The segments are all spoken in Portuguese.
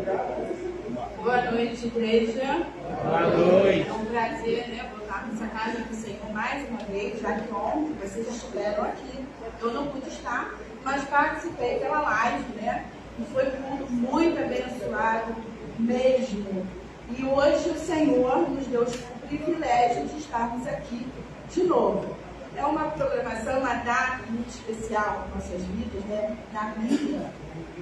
Boa noite, igreja. Boa noite. É um prazer, voltar nessa casa do Senhor mais uma vez, já que ontem vocês estiveram aqui. Eu não pude estar, mas participei pela live, E foi tudo muito abençoado mesmo. E hoje o Senhor nos deu o privilégio de estarmos aqui de novo. É uma programação, uma data muito especial em nossas vidas, Na Bíblia.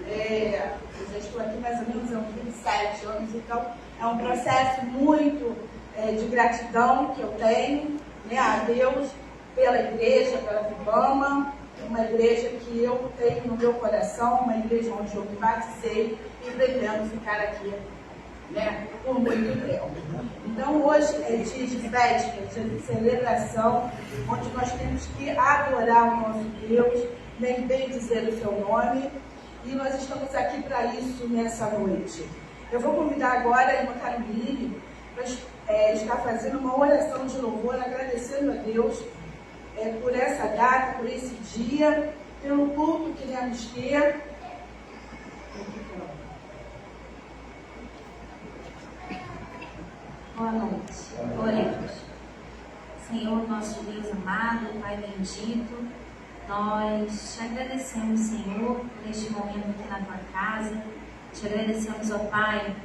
Eu já estou aqui mais ou menos há uns 27 anos, então é um processo muito de gratidão que eu tenho, a Deus, pela igreja, pela Vibama, uma igreja que eu tenho no meu coração, uma igreja onde eu me batizei e pretendo ficar aqui, por muito tempo. Então hoje é dia de festa, dia de celebração, onde nós temos que adorar o nosso Deus, bem dizer o seu nome, e nós estamos aqui para isso nessa noite. Eu vou convidar agora a irmã Caroline para estar fazendo uma oração de louvor, agradecendo a Deus por essa data, por esse dia, pelo culto que iremos ter. Boa noite. Oremos. Senhor, nosso Deus amado, Pai bendito, nós te agradecemos, Senhor, por este momento aqui na tua casa. Te agradecemos, ó Pai,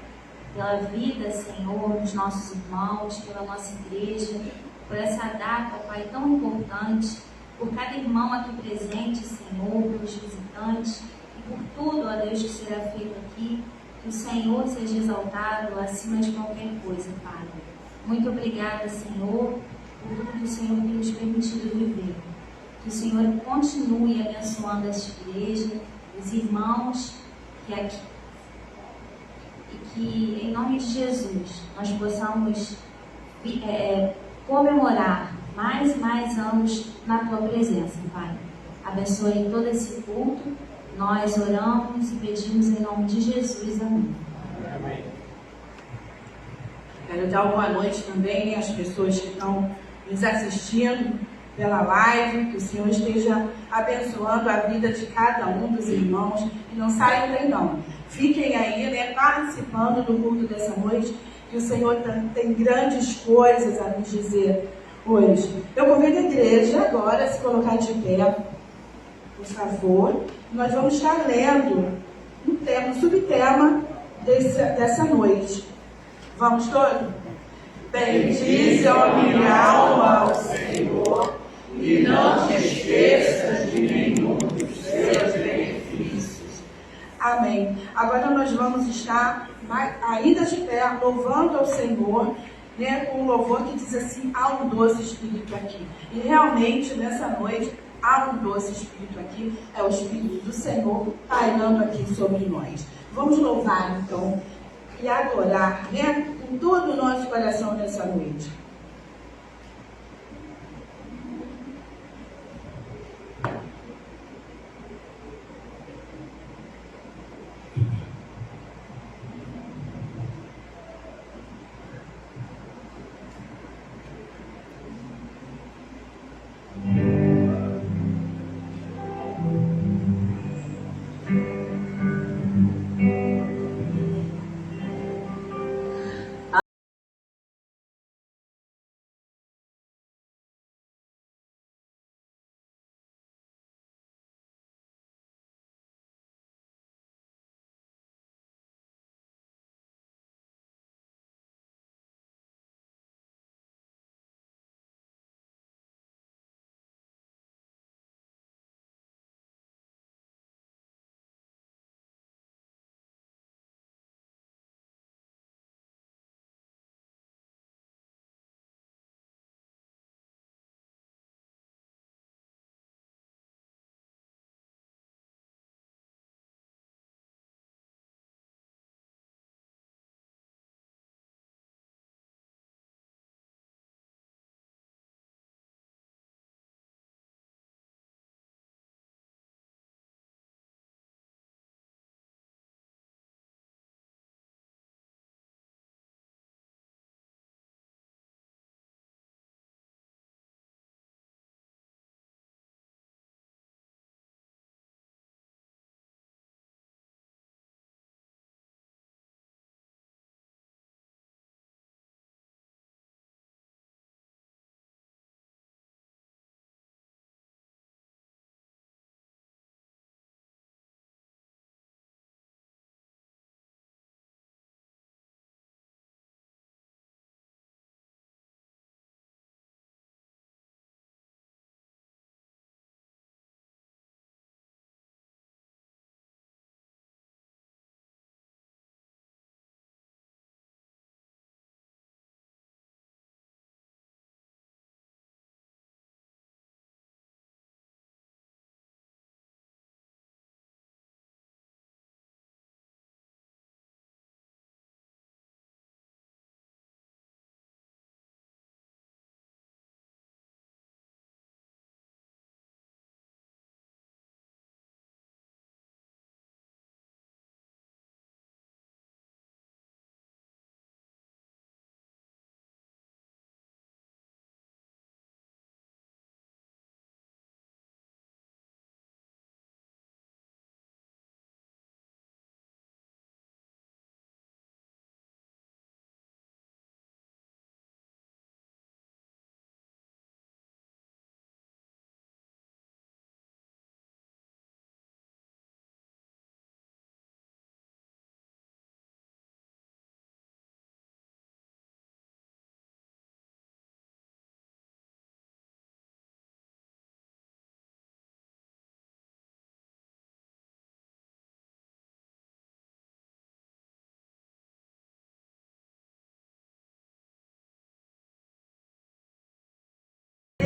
pela vida, Senhor, dos nossos irmãos, pela nossa igreja, por essa data, ó Pai, tão importante, por cada irmão aqui presente, Senhor, pelos visitantes e por tudo, ó Deus, que será feito aqui. Que o Senhor seja exaltado acima de qualquer coisa, Pai. Muito obrigada, Senhor, por tudo que o Senhor tem nos permitido viver. Que o Senhor continue abençoando esta igreja, os irmãos que aqui, e que, em nome de Jesus, nós possamos comemorar mais e mais anos na Tua presença, Pai. Abençoe todo esse culto. Nós oramos e pedimos em nome de Jesus. Amém. Amém. Quero dar boa noite também às pessoas que estão nos assistindo pela live, que o Senhor esteja abençoando a vida de cada um dos irmãos. E não saiam daí não. Fiquem aí, participando do culto dessa noite, que o Senhor tem grandes coisas a nos dizer hoje. Eu convido a igreja agora a se colocar de pé, por favor. Nós vamos estar lendo um subtema dessa noite. Vamos todos? Bendize, ó minha alma, ao Senhor, e não te esqueças de nenhum dos seus benefícios. Amém. Agora nós vamos estar ainda de pé, louvando ao Senhor, com um louvor que diz assim: há um doce Espírito aqui. E realmente, nessa noite, há um doce Espírito aqui, é o Espírito do Senhor pairando aqui sobre nós. Vamos louvar, então, e adorar, com todo o nosso coração nessa noite.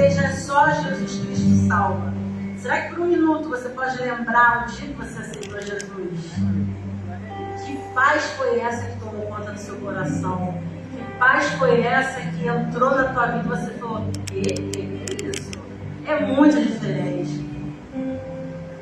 seja só Jesus Cristo salva. Será que por um minuto você pode lembrar o dia que você aceitou Jesus? Que paz foi essa que tomou conta do seu coração? Que paz foi essa que entrou na tua vida e você falou, que é isso? É muito diferente.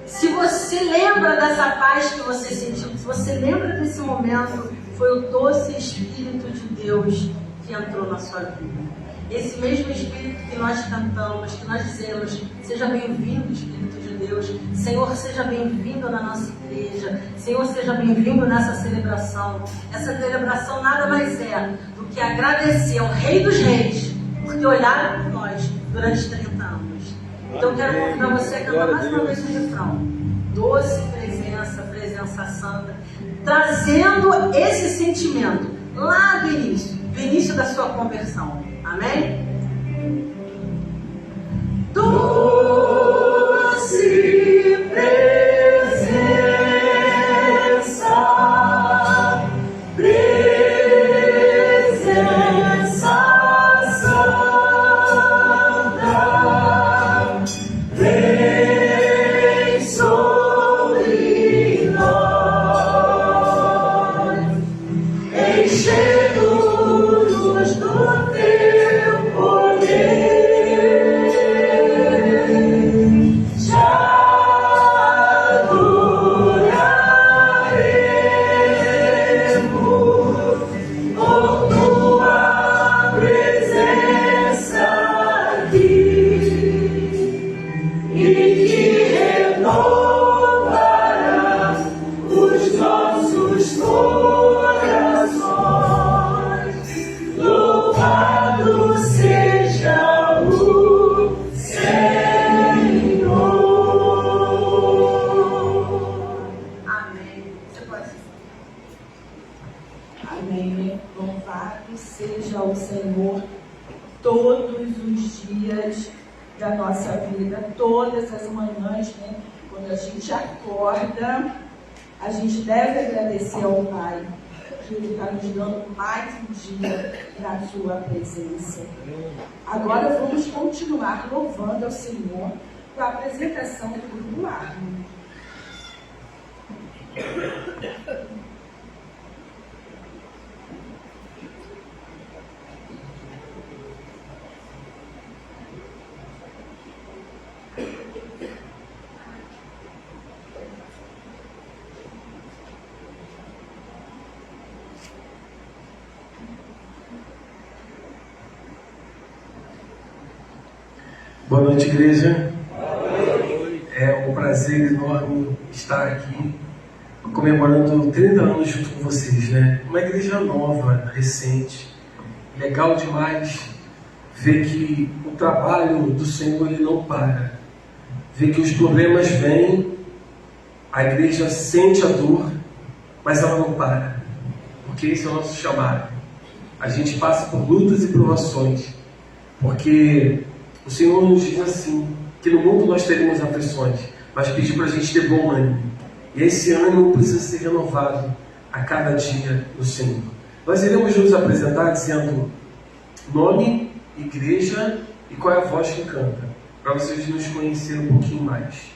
Se você lembra dessa paz que você sentiu, se você lembra desse momento, foi o doce Espírito de Deus que entrou na sua vida. Esse mesmo Espírito que nós cantamos, que nós dizemos, seja bem-vindo, Espírito de Deus. Senhor, seja bem-vindo na nossa igreja. Senhor, seja bem-vindo nessa celebração. Essa celebração nada mais é do que agradecer ao Rei dos Reis por ter olhado por nós durante 30 anos. Então eu quero convidar você a cantar mais uma vez o refrão. Doce presença, presença santa, trazendo esse sentimento lá do início da sua conversão. Amém? Doce presença, presença santa, vem sobre nós, enchendo-nos do teu poder. Amém. Louvado seja o Senhor todos os dias da nossa vida, todas as manhãs, né? Quando a gente acorda, a gente deve agradecer ao Pai, que Ele está nos dando mais um dia na sua presença. Agora vamos continuar louvando ao Senhor com a apresentação do grupo Armo. Boa noite, igreja. É um prazer enorme estar aqui comemorando 30 anos junto com vocês, né? Uma igreja nova, recente. Legal demais ver que o trabalho do Senhor ele não para. Ver que os problemas vêm, a igreja sente a dor, mas ela não para. Porque esse é o nosso chamado. A gente passa por lutas e provações, porque o Senhor nos diz assim, que no mundo nós teremos aflições, mas pediu para a gente ter bom ânimo. E esse ânimo precisa ser renovado a cada dia no Senhor. Nós iremos nos apresentar dizendo nome, igreja e qual é a voz que canta, para vocês nos conhecerem um pouquinho mais.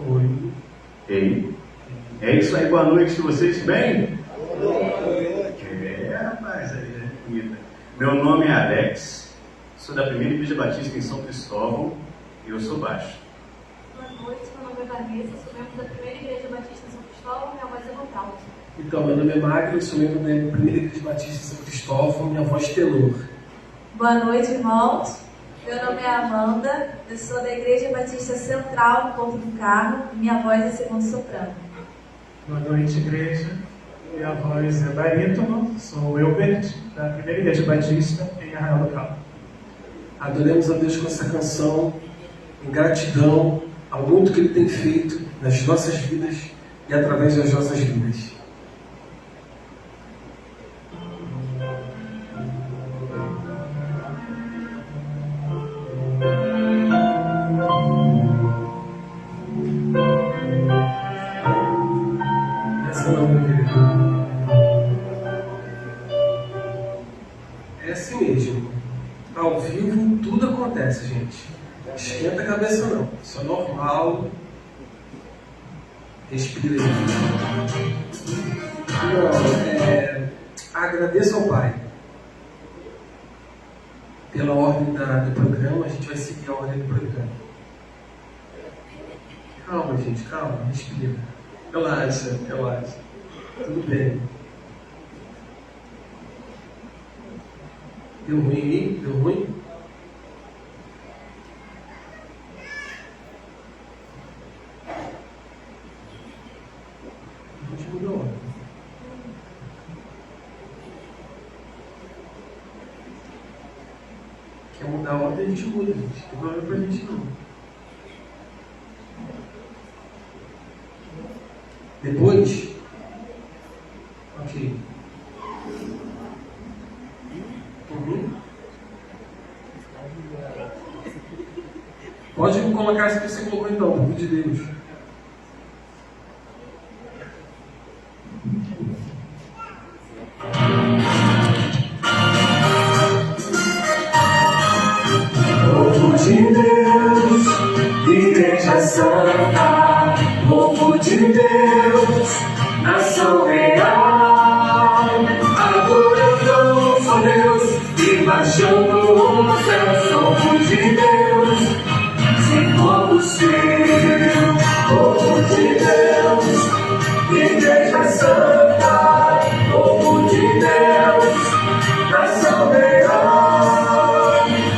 Oi. Ei. É isso aí, boa noite de vocês, bem? Rapaz, aí é bonita. Meu nome é Alex, sou da Primeira Igreja Batista em São Cristóvão e eu sou baixo. Boa noite, meu nome é Vanessa, sou membro da Primeira Igreja Batista em São Cristóvão, minha voz é vocal. Então, meu nome é Magno, sou membro da Primeira Igreja Batista em São Cristóvão, minha voz tenor. Boa noite, irmãos. Meu nome é Amanda, eu sou da Igreja Batista Central, Porto do Carmo, e minha voz é segundo soprano. Boa noite, igreja. Minha voz é barítono, sou Elbert, da Primeira Igreja Batista em Arraial do Cabo. Adoremos a Deus com essa canção, em gratidão ao muito que Ele tem feito nas nossas vidas e através das nossas vidas. Essa não, meu querido. esquenta a cabeça não. Isso é normal. Respira aí. Agradeço ao Pai. Pela ordem do programa, a gente vai seguir a ordem do programa. Calma, gente, calma, respira. Relaxa, relaxa. Tudo bem. Deu ruim aí? Deu ruim? A gente mudou a ordem. Quer mudar a ordem, a gente muda, gente. Não tem problema pra gente não. Depois, ok. Pode colocar isso que você colocou então, por de Deus. Povo de Deus, Igreja Santa, povo de Deus, nação real, adorando só Deus e baixando o céu, povo de Deus, sem povo seu, povo de Deus, Igreja Santa, povo de Deus, nação real,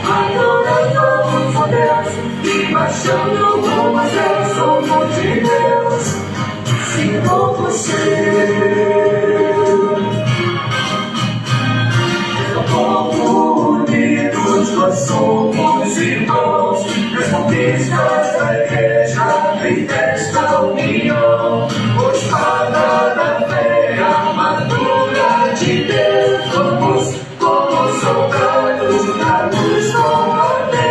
adorando só Deus e baixando o céu, povo de Deus, sem povo seu. Povo unidos, nós somos irmãos, nas conquistas da igreja, em festa união, espada da fé, armadura de Deus, somos como soldados da luz combater.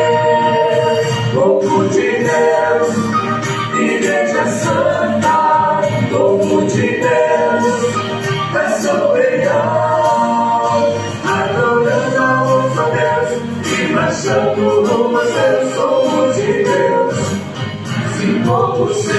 Povo de Deus, Igreja Santa, povo de Deus, nação real, adorando a Deus e marchando rumo ao céu, somos de Deus, sim, povo seu.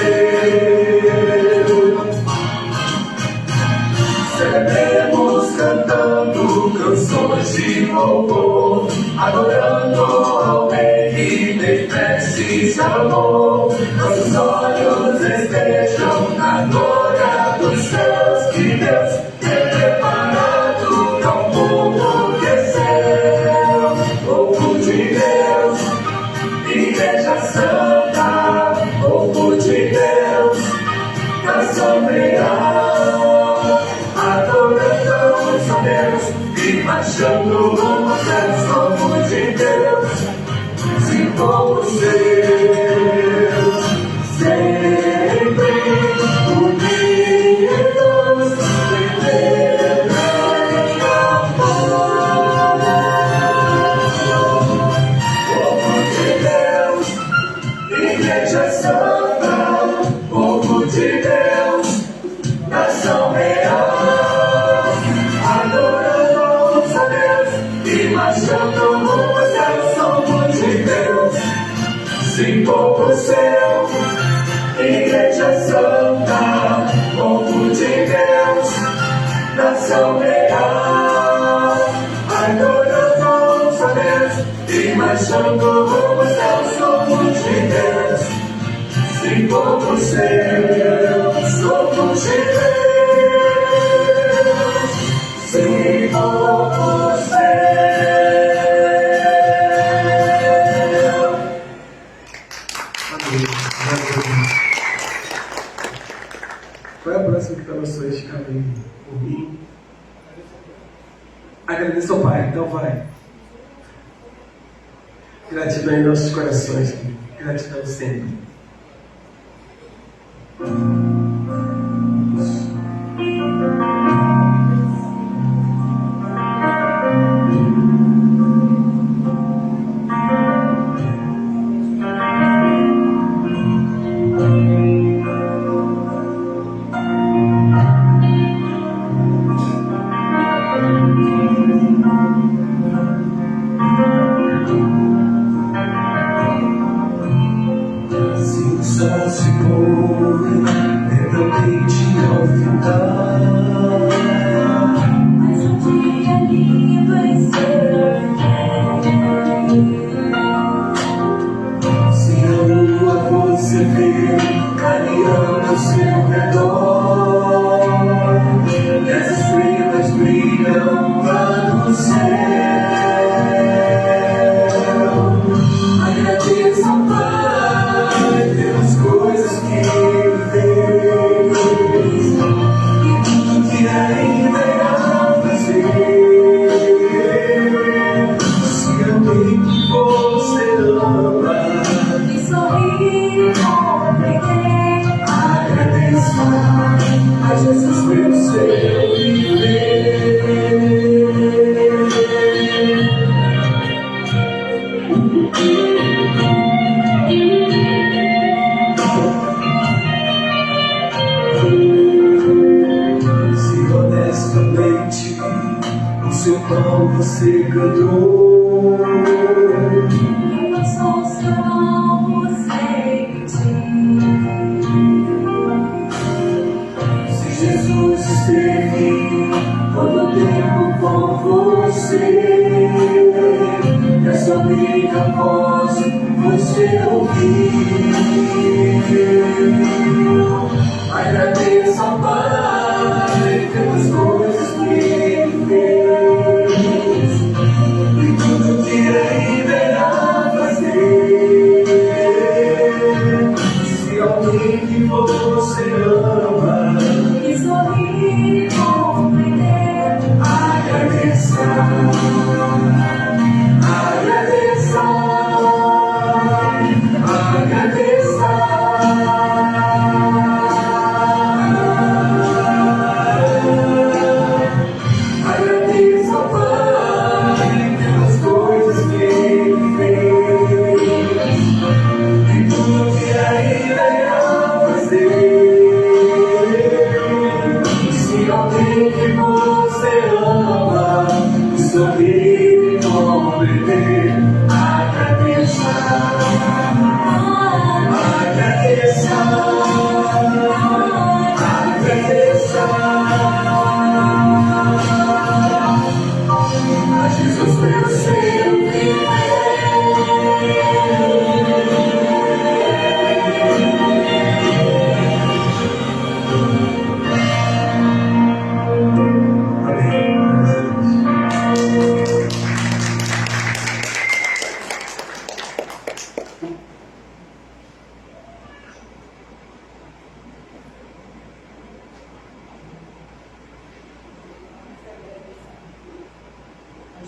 Celebremos cantando canções de louvor, adorando ao Rei que tem preces de amor. Nossos olhos estejam na glória dos céus que Deus tem preparado para o povo que é seu. Povo de Deus, Igreja Santa, povo de Deus, nação real, adorando a Deus e marchando rumo ao céu, povo de Deus, sim, povo seu, sempre unidos, celebrando amor. Povo de Deus, Igreja Santa, povo de Deus, nação real, adorando a Deus e marchando rumo ao céu, somos de Deus, sim, povo seu, Igreja Santa, povo de Deus, nação real, adorando a Deus e marchando rumo ao céu, somos de Deus, sim, povo seu, somos de Deus, sim, povo seu. Qual é a próxima que está na sua escala aí? Por mim? Agradeço ao Pai, então vai. Gratidão em nossos corações, gratidão sempre. nosso povo eternamente ao findar. Mas um dia lindo em ser Se a lua você vê caminhando ao seu redor, e as estrelas brilham lá no céu, agradeça ao Pai pelas coisas que Ele fez e tudo que ainda irá fazer. Se alguém que você ama e sorrir compreender. agradeça a Jesus pelo seu viver. Se honestamente o seu pão você cantou, E passou seu nome sei se Jesus esteve todo o tempo com você, e a sua minha voz você ouviu, agradeça ao Pai pelas coisas que Ele fez e tudo que ainda irá fazer. Se alguém que você ama e sorrir compreender. agradeça, agradeça, agradeça. Agradeça ao Pai pelas coisas que Ele fez e tudo que ainda irá fazer. Se alguém que você ama sorrir e compreender, agradeça, agradeça, agradeça a Jesus pelo seu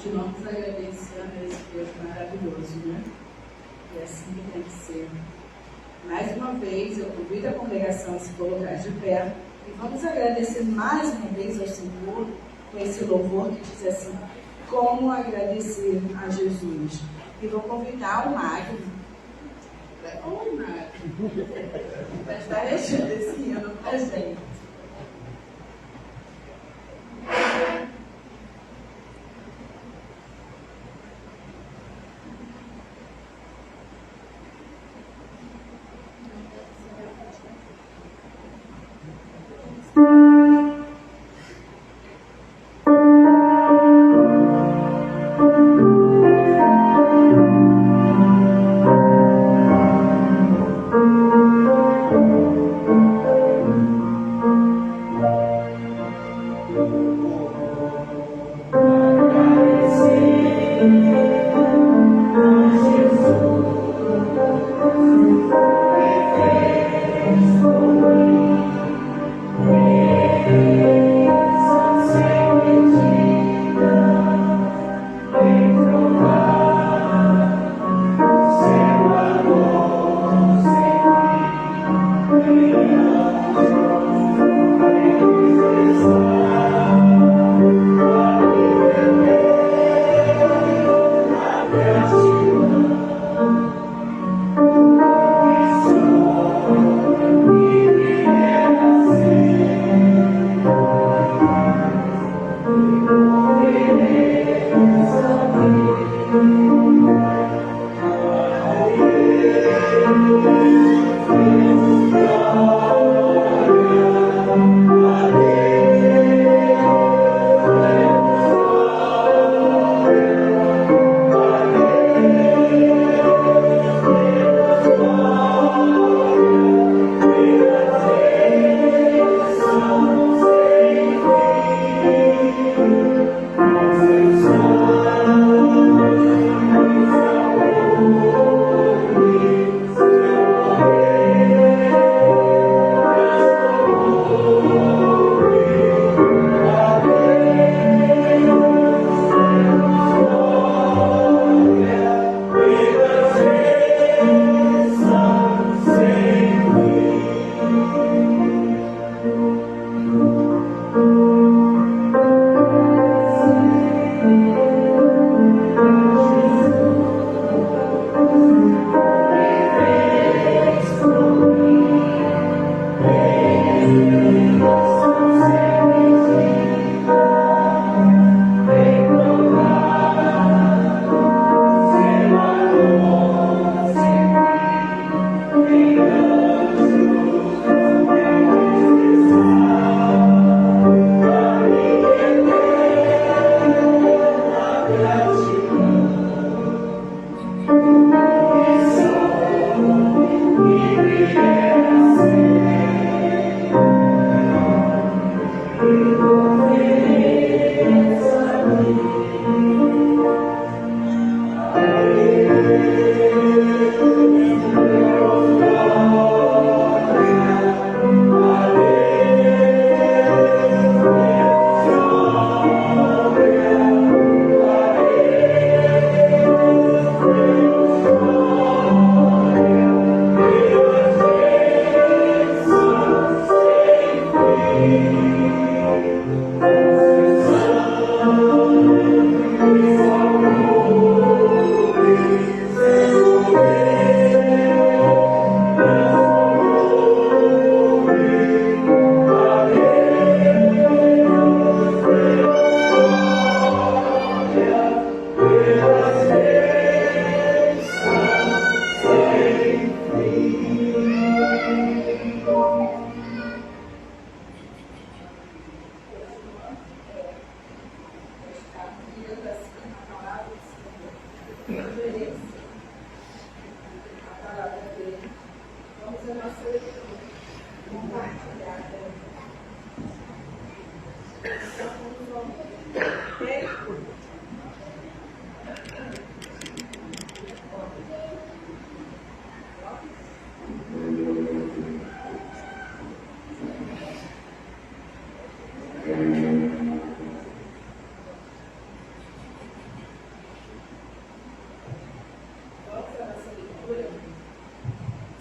Continuamos agradecendo a esse Deus maravilhoso, né? E assim que tem que ser. Mais uma vez, eu convido a congregação a se colocar de pé e vamos agradecer mais uma vez ao Senhor com esse louvor que diz assim: como agradecer a Jesus. E vou convidar o Magno. Oi, Magno. Vai estar deixando esse hino pra gente.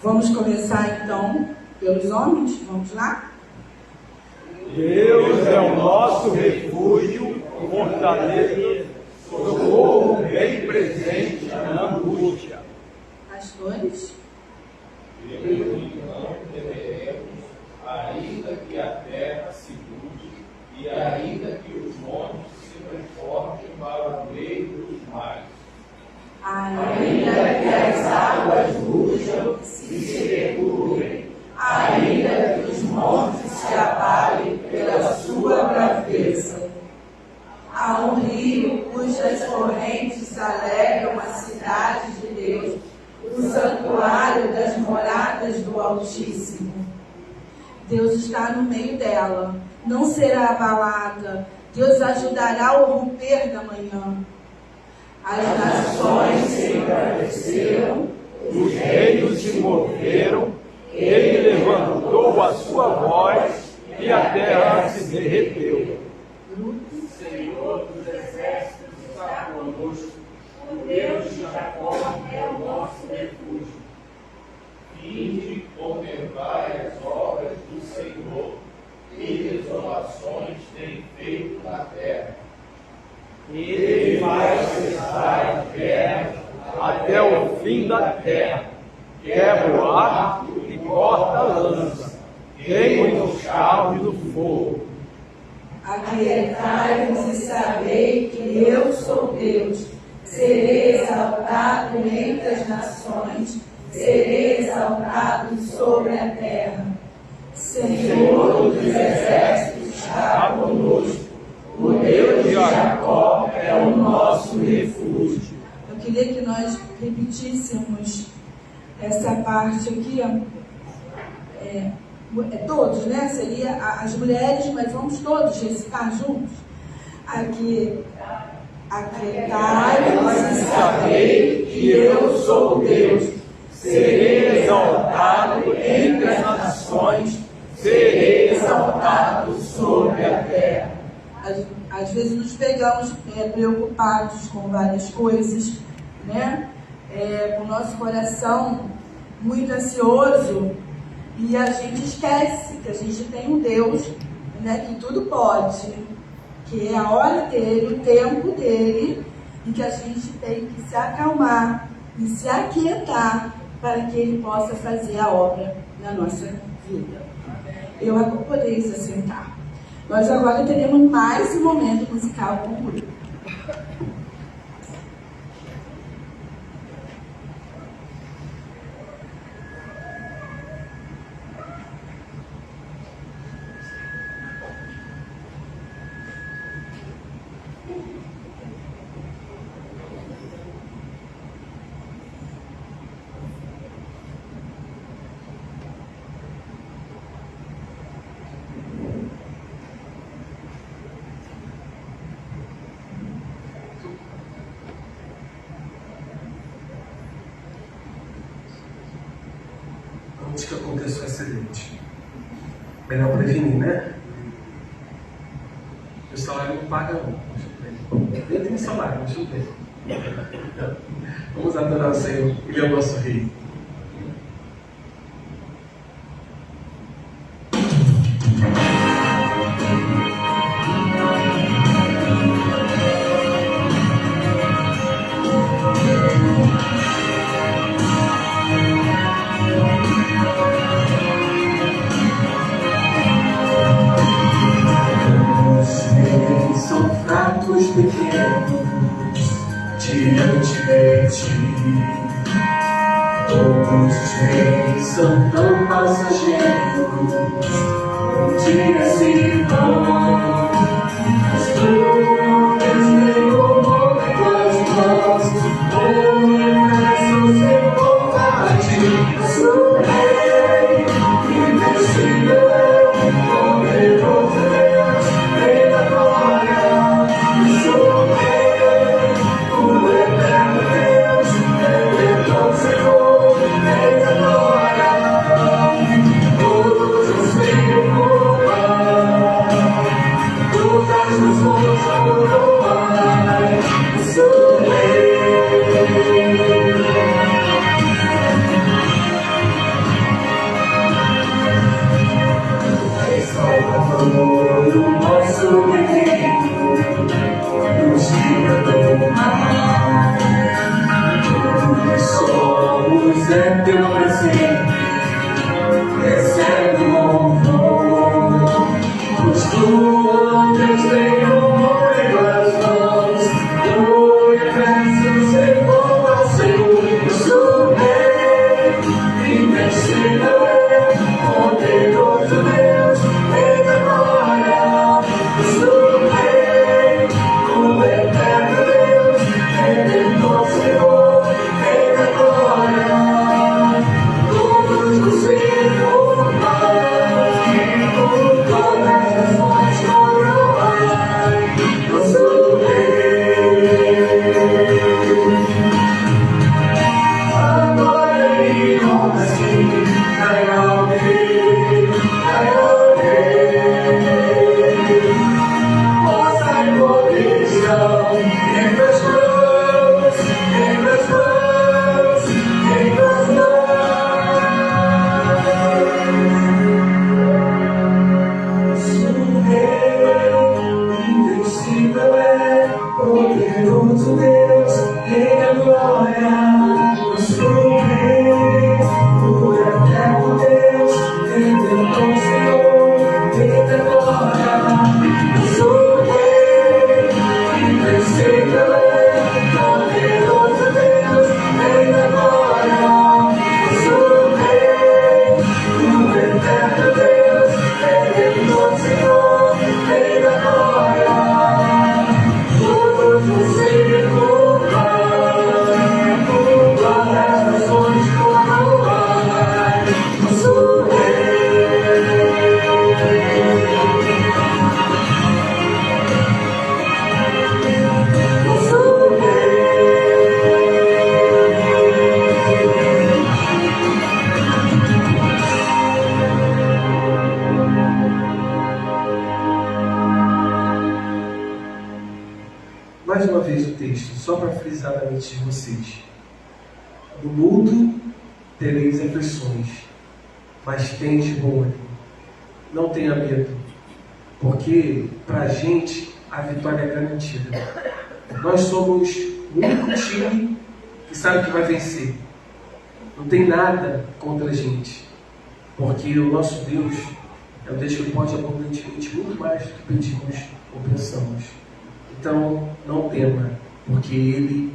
Vamos começar então pelos homens, vamos lá? Deus é o nosso refúgio, fortaleza, socorro bem presente na angústia. Pastores? Não temeremos, ainda que a terra se mude, e ainda que os montes se transportem para o meio dos mares. Ainda que as águas rujam, se recuem, ainda que os montes se abalem pela sua braveza. Há um rio cujas correntes alegram a cidade de Deus, o santuário das moradas do Altíssimo. Deus está no meio dela, não será abalada. Deus ajudará ao romper da manhã. As nações se embraveceram, Os reinos se moveram, ele levantou a sua voz e a terra se derreteu. O Senhor dos exércitos está conosco, o Deus de Jacó é o nosso refúgio. Vinde contemplar as obras do Senhor, que desolações tem feito na terra. Ele faz cessar a guerra até o fim da terra, quebra o arco e corta a lança, queima os carros do fogo. aquietai-vos e sabei que eu sou Deus. Serei exaltado entre as nações, serei exaltado sobre a terra. Senhor dos exércitos está conosco, o Deus de Jacó é o nosso refúgio. Eu queria que nós repetíssemos essa parte aqui, todos, né? Seria as mulheres, mas vamos todos recitar juntos. Aqui, aquietai-vos e sabei que eu sou Deus. Serei exaltado entre as nações, serei exaltado sobre a terra. Às vezes nos pegamos preocupados com várias coisas, né? Com o nosso coração muito ansioso, e a gente esquece que a gente tem um Deus, né, que tudo pode, que é a hora dele, o tempo dele, e que a gente tem que se acalmar e se aquietar para que ele possa fazer a obra na nossa vida. Eu agora poderia se assentar. Nós agora teremos mais um momento musical com o grupo. Antes que aconteça um acidente. Melhor prevenir, né? O salário não paga não. Nem tem salário, mas tudo bem. Vamos adorar o Senhor. Ele é o nosso Rei. Diante de ti, todos os reis são tão passageiros, um dia se vão, mas tu és meu amor em tuas mãos, o universo sem vontade, sou rei. Mais uma vez o texto, só para frisar na mente de vocês. No mundo tereis aflições, mas tende bom ânimo. Não tenha medo, porque para a gente a vitória é garantida. Nós somos o único time que sabe que vai vencer. Não tem nada contra a gente, porque o nosso Deus é um Deus que pode abundantemente muito mais do que pedimos ou pensamos. Então, não tema, porque Ele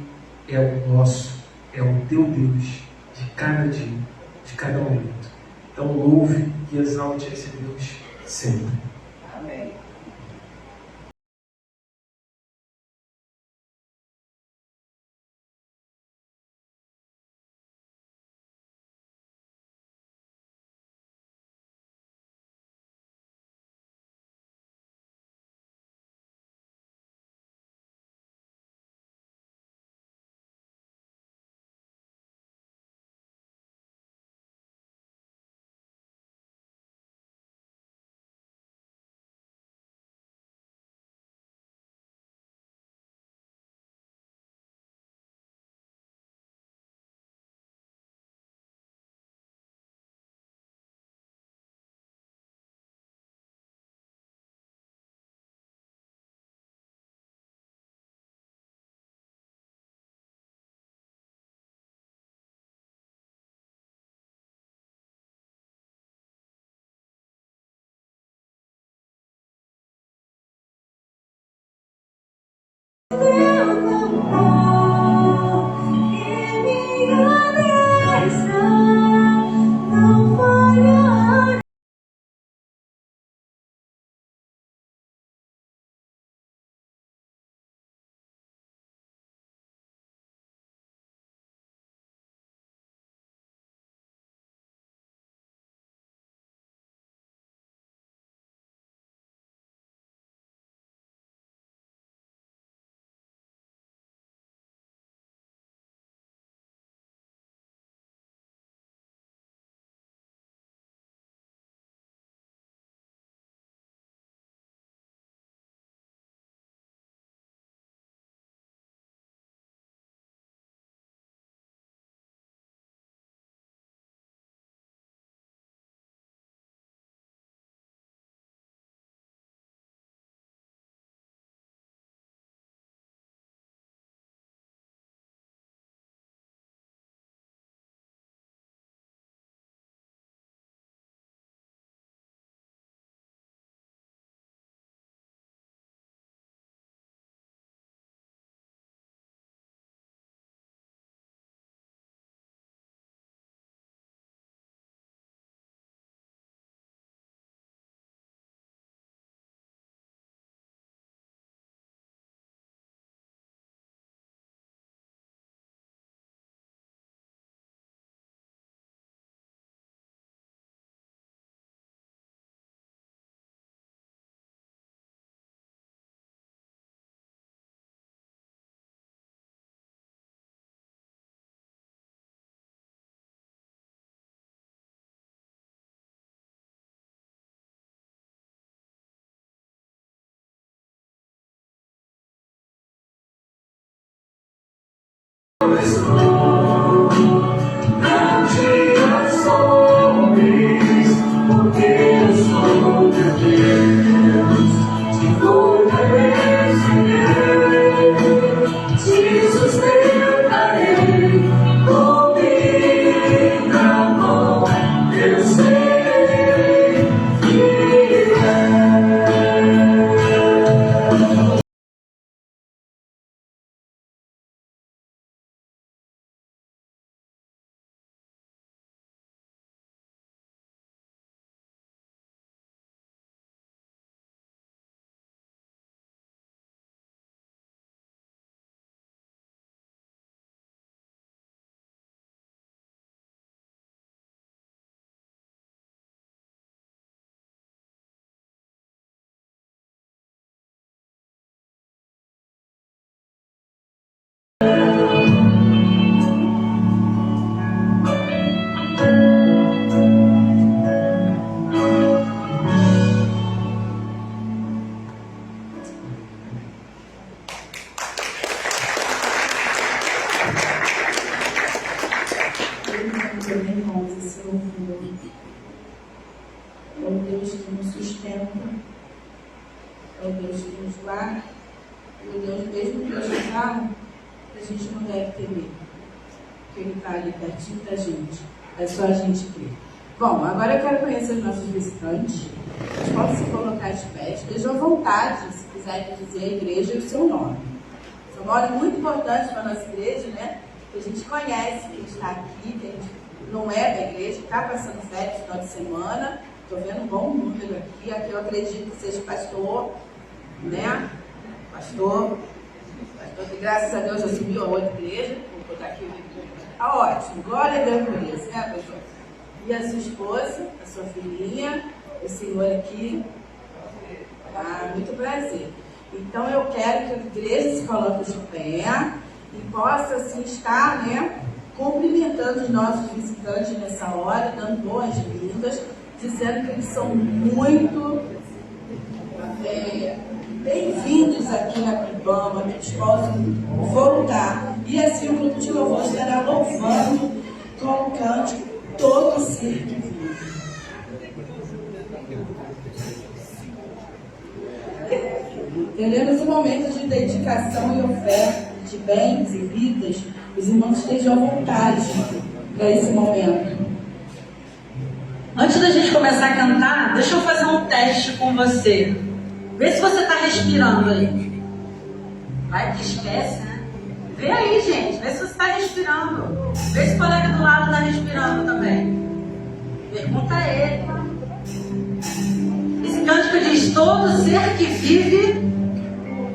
é o nosso, é o teu Deus de cada dia, de cada momento. Então, louve e exalte esse Deus sempre. o Deus que nos sustenta, é o Deus que nos guarda, e o Deus mesmo que hoje fala, a gente não deve temer, porque Ele está ali pertinho da gente, é só a gente crer. Bom, agora eu quero conhecer os nossos visitantes. Eles podem se colocar de pé, estejam à vontade, se quiserem dizer a igreja e o seu nome. Seu nome é muito importante para a nossa igreja, né? Que a gente conhece quem está aqui, quem não é da igreja, está passando férias no final de semana. Estou vendo um bom número aqui. Aqui eu acredito que seja pastor, né? Pastor que graças a Deus já subiu a outra igreja. Vou botar aqui o vídeo. Tá ótimo. Glória a Deus por isso, né, pastor? E a sua esposa, a sua filhinha, o senhor aqui. Ah, muito prazer. Então eu quero que a igreja se coloque de pé e possa assim estar, né, cumprimentando os nossos visitantes nessa hora, dando boas-vindas, dizendo que eles são muito bem-vindos aqui na Pibama, que eles possam voltar. E assim o grupo de louvor estará louvando com o cântico todo ser que vive. Teremos um momento de dedicação e oferta de bens e vidas. Os irmãos estejam à vontade para esse momento. Antes da gente começar a cantar, deixa eu fazer um teste com você. Vê se você está respirando aí. Vai que esquece, né? Vê aí, gente. Vê se você está respirando. Vê se o colega do lado está respirando também. Pergunta a ele. Esse cântico diz: todo ser que vive,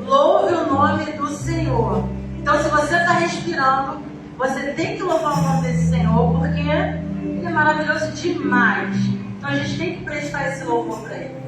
louve o nome do Senhor. Então, se você está respirando, você tem que louvar o nome desse Senhor, porque Ele é maravilhoso demais. Então, a gente tem que prestar esse louvor para Ele.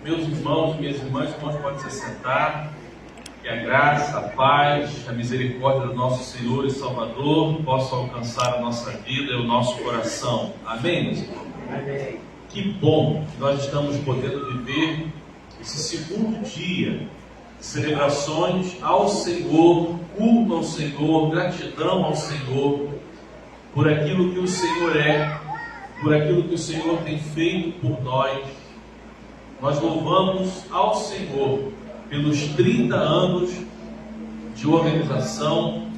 Meus irmãos e minhas irmãs podem se sentar. Que a graça, a paz, a misericórdia do nosso Senhor e Salvador possa alcançar a nossa vida e o nosso coração. Amém, meus irmãos? Amém. Que bom que nós estamos podendo viver esse segundo dia de celebrações ao Senhor, culto ao Senhor, gratidão ao Senhor, por aquilo que o Senhor é, por aquilo que o Senhor tem feito por nós. Nós louvamos ao Senhor pelos 30 anos de organização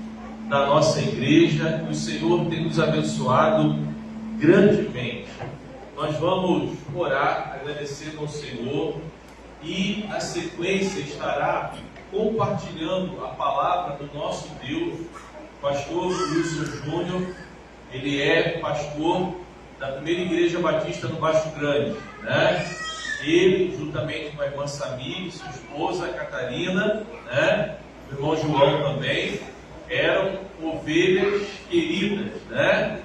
da nossa igreja, que o Senhor tem nos abençoado grandemente. Nós vamos orar, agradecendo ao Senhor, e na sequência estará compartilhando a palavra do nosso Deus, pastor Wilson Júnior. Ele é pastor da primeira igreja batista no Baixo Grande, né? Ele, juntamente com a irmã Samir, sua esposa Catarina, né? O irmão João também, eram ovelhas queridas, né?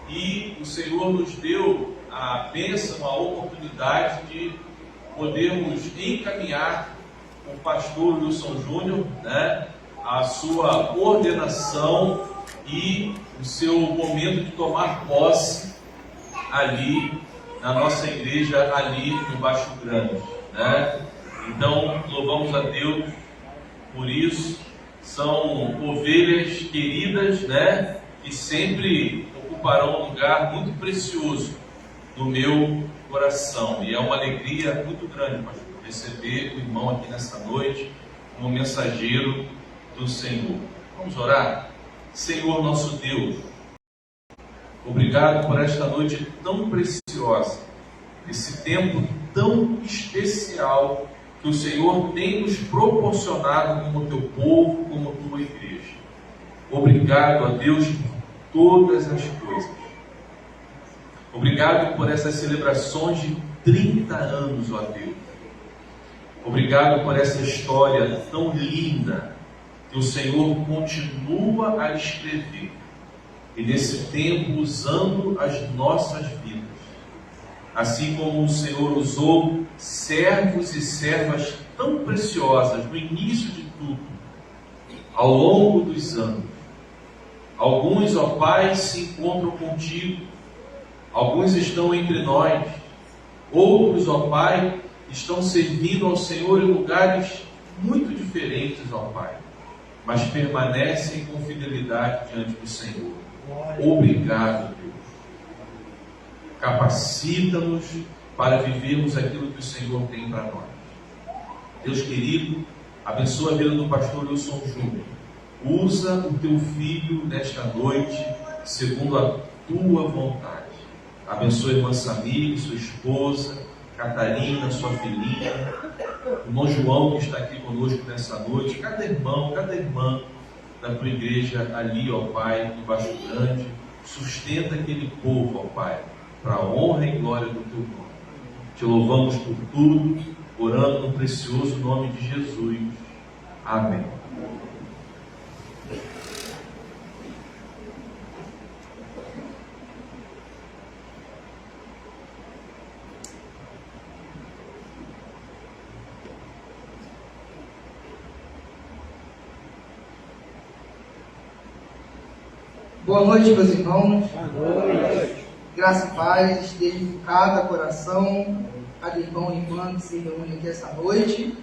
E o Senhor nos deu a bênção, a oportunidade de podermos encaminhar o pastor Wilson Júnior, né? A sua ordenação e o seu momento de tomar posse ali na nossa igreja, ali no Baixo Grande, né? Então, louvamos a Deus por isso. São ovelhas queridas, né? Que sempre ocuparão um lugar muito precioso no meu coração. E é uma alegria muito grande, pastor, receber o irmão aqui nessa noite como mensageiro do Senhor. Vamos orar? Senhor nosso Deus, obrigado por esta noite tão preciosa, esse tempo tão especial que o Senhor tem nos proporcionado como teu povo, como tua igreja. Obrigado a Deus por todas as coisas. Obrigado por essas celebrações de 30 anos, ó Deus. Obrigado por essa história tão linda que o Senhor continua a escrever. E nesse tempo usando as nossas vidas. Assim como o Senhor usou servos e servas tão preciosas no início de tudo, ao longo dos anos. Alguns, ó Pai, se encontram contigo. Alguns estão entre nós. Outros, ó Pai, estão servindo ao Senhor em lugares muito diferentes, ó Pai. Mas permanecem com fidelidade diante do Senhor. Obrigado, Deus. Capacita-nos para vivermos aquilo que o Senhor tem para nós. Deus querido, abençoa a vida do pastor Wilson Júnior. Usa o teu filho nesta noite, segundo a tua vontade. Abençoa a irmã Samir, sua esposa, Catarina, sua filhinha, o irmão João que está aqui conosco nessa noite, cada irmão, cada irmã da tua igreja ali, ó Pai, no Baixo Grande. Sustenta aquele povo, ó Pai, para a honra e glória do teu nome. Te louvamos por tudo, orando no precioso nome de Jesus. Amém. Boa noite, meus irmãos. Boa noite. Graça e paz esteja em cada coração, cada irmão e irmã que se reúne aqui essa noite,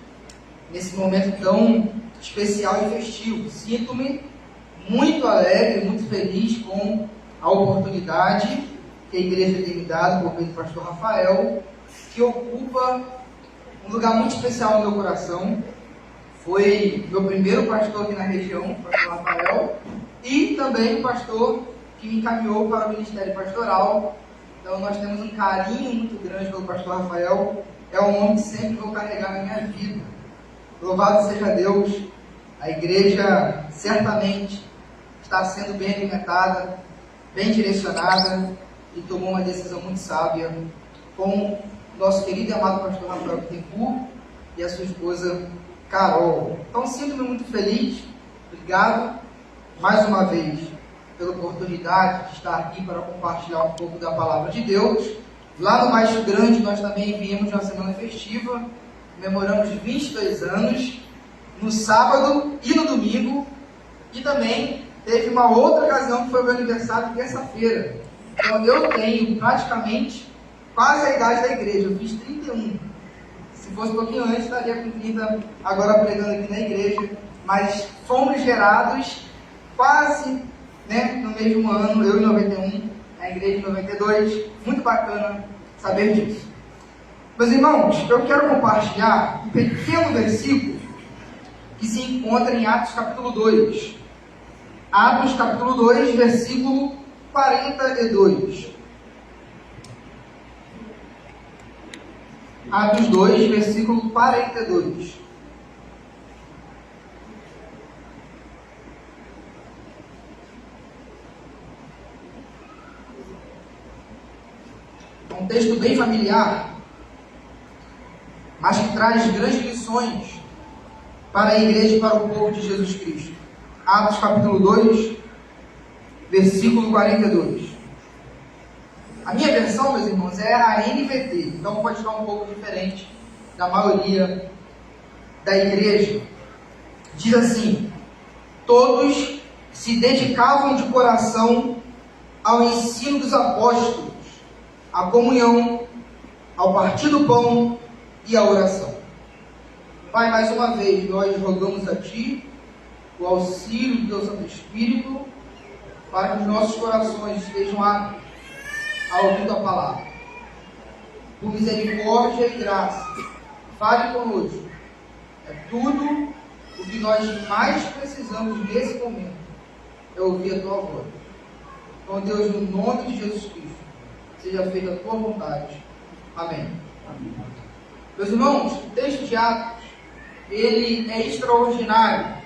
nesse momento tão especial e festivo. Sinto-me muito alegre, muito feliz com a oportunidade que a igreja tem me dado por meio do pastor Rafael, que ocupa um lugar muito especial no meu coração. Foi meu primeiro pastor aqui na região, o pastor Rafael, e também o pastor que me encaminhou para o ministério pastoral. Então nós temos um carinho muito grande pelo pastor Rafael. É um homem que sempre vou carregar na minha vida. Louvado seja Deus. A igreja certamente está sendo bem alimentada, bem direcionada, e tomou uma decisão muito sábia com o nosso querido e amado pastor Rafael Bittencourt e a sua esposa Carol. Então sinto-me muito feliz. Obrigado mais uma vez pela oportunidade de estar aqui para compartilhar um pouco da palavra de Deus. Lá no Baixo Grande nós também viemos uma semana festiva, comemoramos 22 anos, no sábado e no domingo, e também teve uma outra ocasião que foi o meu aniversário, terça-feira. Então eu tenho praticamente quase a idade da igreja, eu fiz 31. Se fosse um pouquinho antes, estaria com 30 agora pregando aqui na igreja, mas fomos gerados quase, no mesmo ano, eu em 91, a igreja em 92, muito bacana saber disso. Meus irmãos, eu quero compartilhar um pequeno versículo que se encontra em Atos capítulo 2. Atos capítulo 2, versículo 42. Atos 2, versículo 42. É um texto bem familiar, mas que traz grandes lições para a igreja e para o povo de Jesus Cristo. Atos capítulo 2, versículo 42. A minha versão, meus irmãos, é a NVT, então pode estar um pouco diferente da maioria da igreja. Diz assim: todos se dedicavam de coração ao ensino dos apóstolos, à comunhão, ao partir do pão e à oração. Pai, mais uma vez nós rogamos a Ti o auxílio do Teu Santo Espírito para que os nossos corações estejam aptos a ouvir a palavra. Por misericórdia e graça, fale conosco. É tudo o que nós mais precisamos nesse momento, é ouvir a Tua voz. Então, Deus, no nome de Jesus Cristo, seja feita a Tua vontade. Amém. Amém. Meus irmãos, o texto de Atos, ele é extraordinário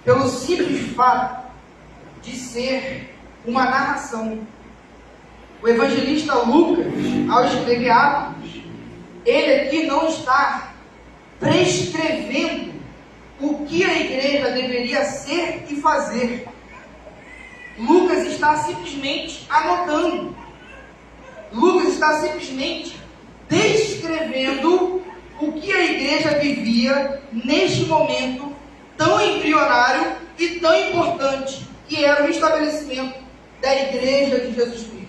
pelo simples fato de ser uma narração. O evangelista Lucas, ao escrever Atos, ele aqui não está prescrevendo o que a igreja deveria ser e fazer. Lucas está simplesmente anotando. Lucas está simplesmente descrevendo o que a igreja vivia neste momento tão embrionário e tão importante, que era o estabelecimento da igreja de Jesus Cristo.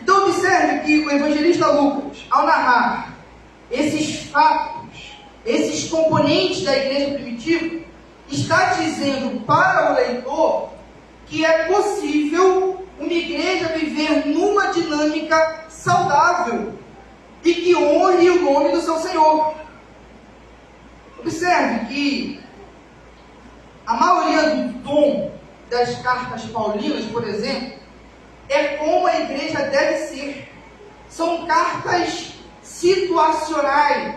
Então observe que o evangelista Lucas, ao narrar esses fatos, esses componentes da igreja primitiva, está dizendo para o leitor que é possível uma igreja viver numa dinâmica saudável e que honre o nome do seu Senhor. Observe que a maioria do tom das cartas paulinas, por exemplo, é como a igreja deve ser. São cartas situacionais.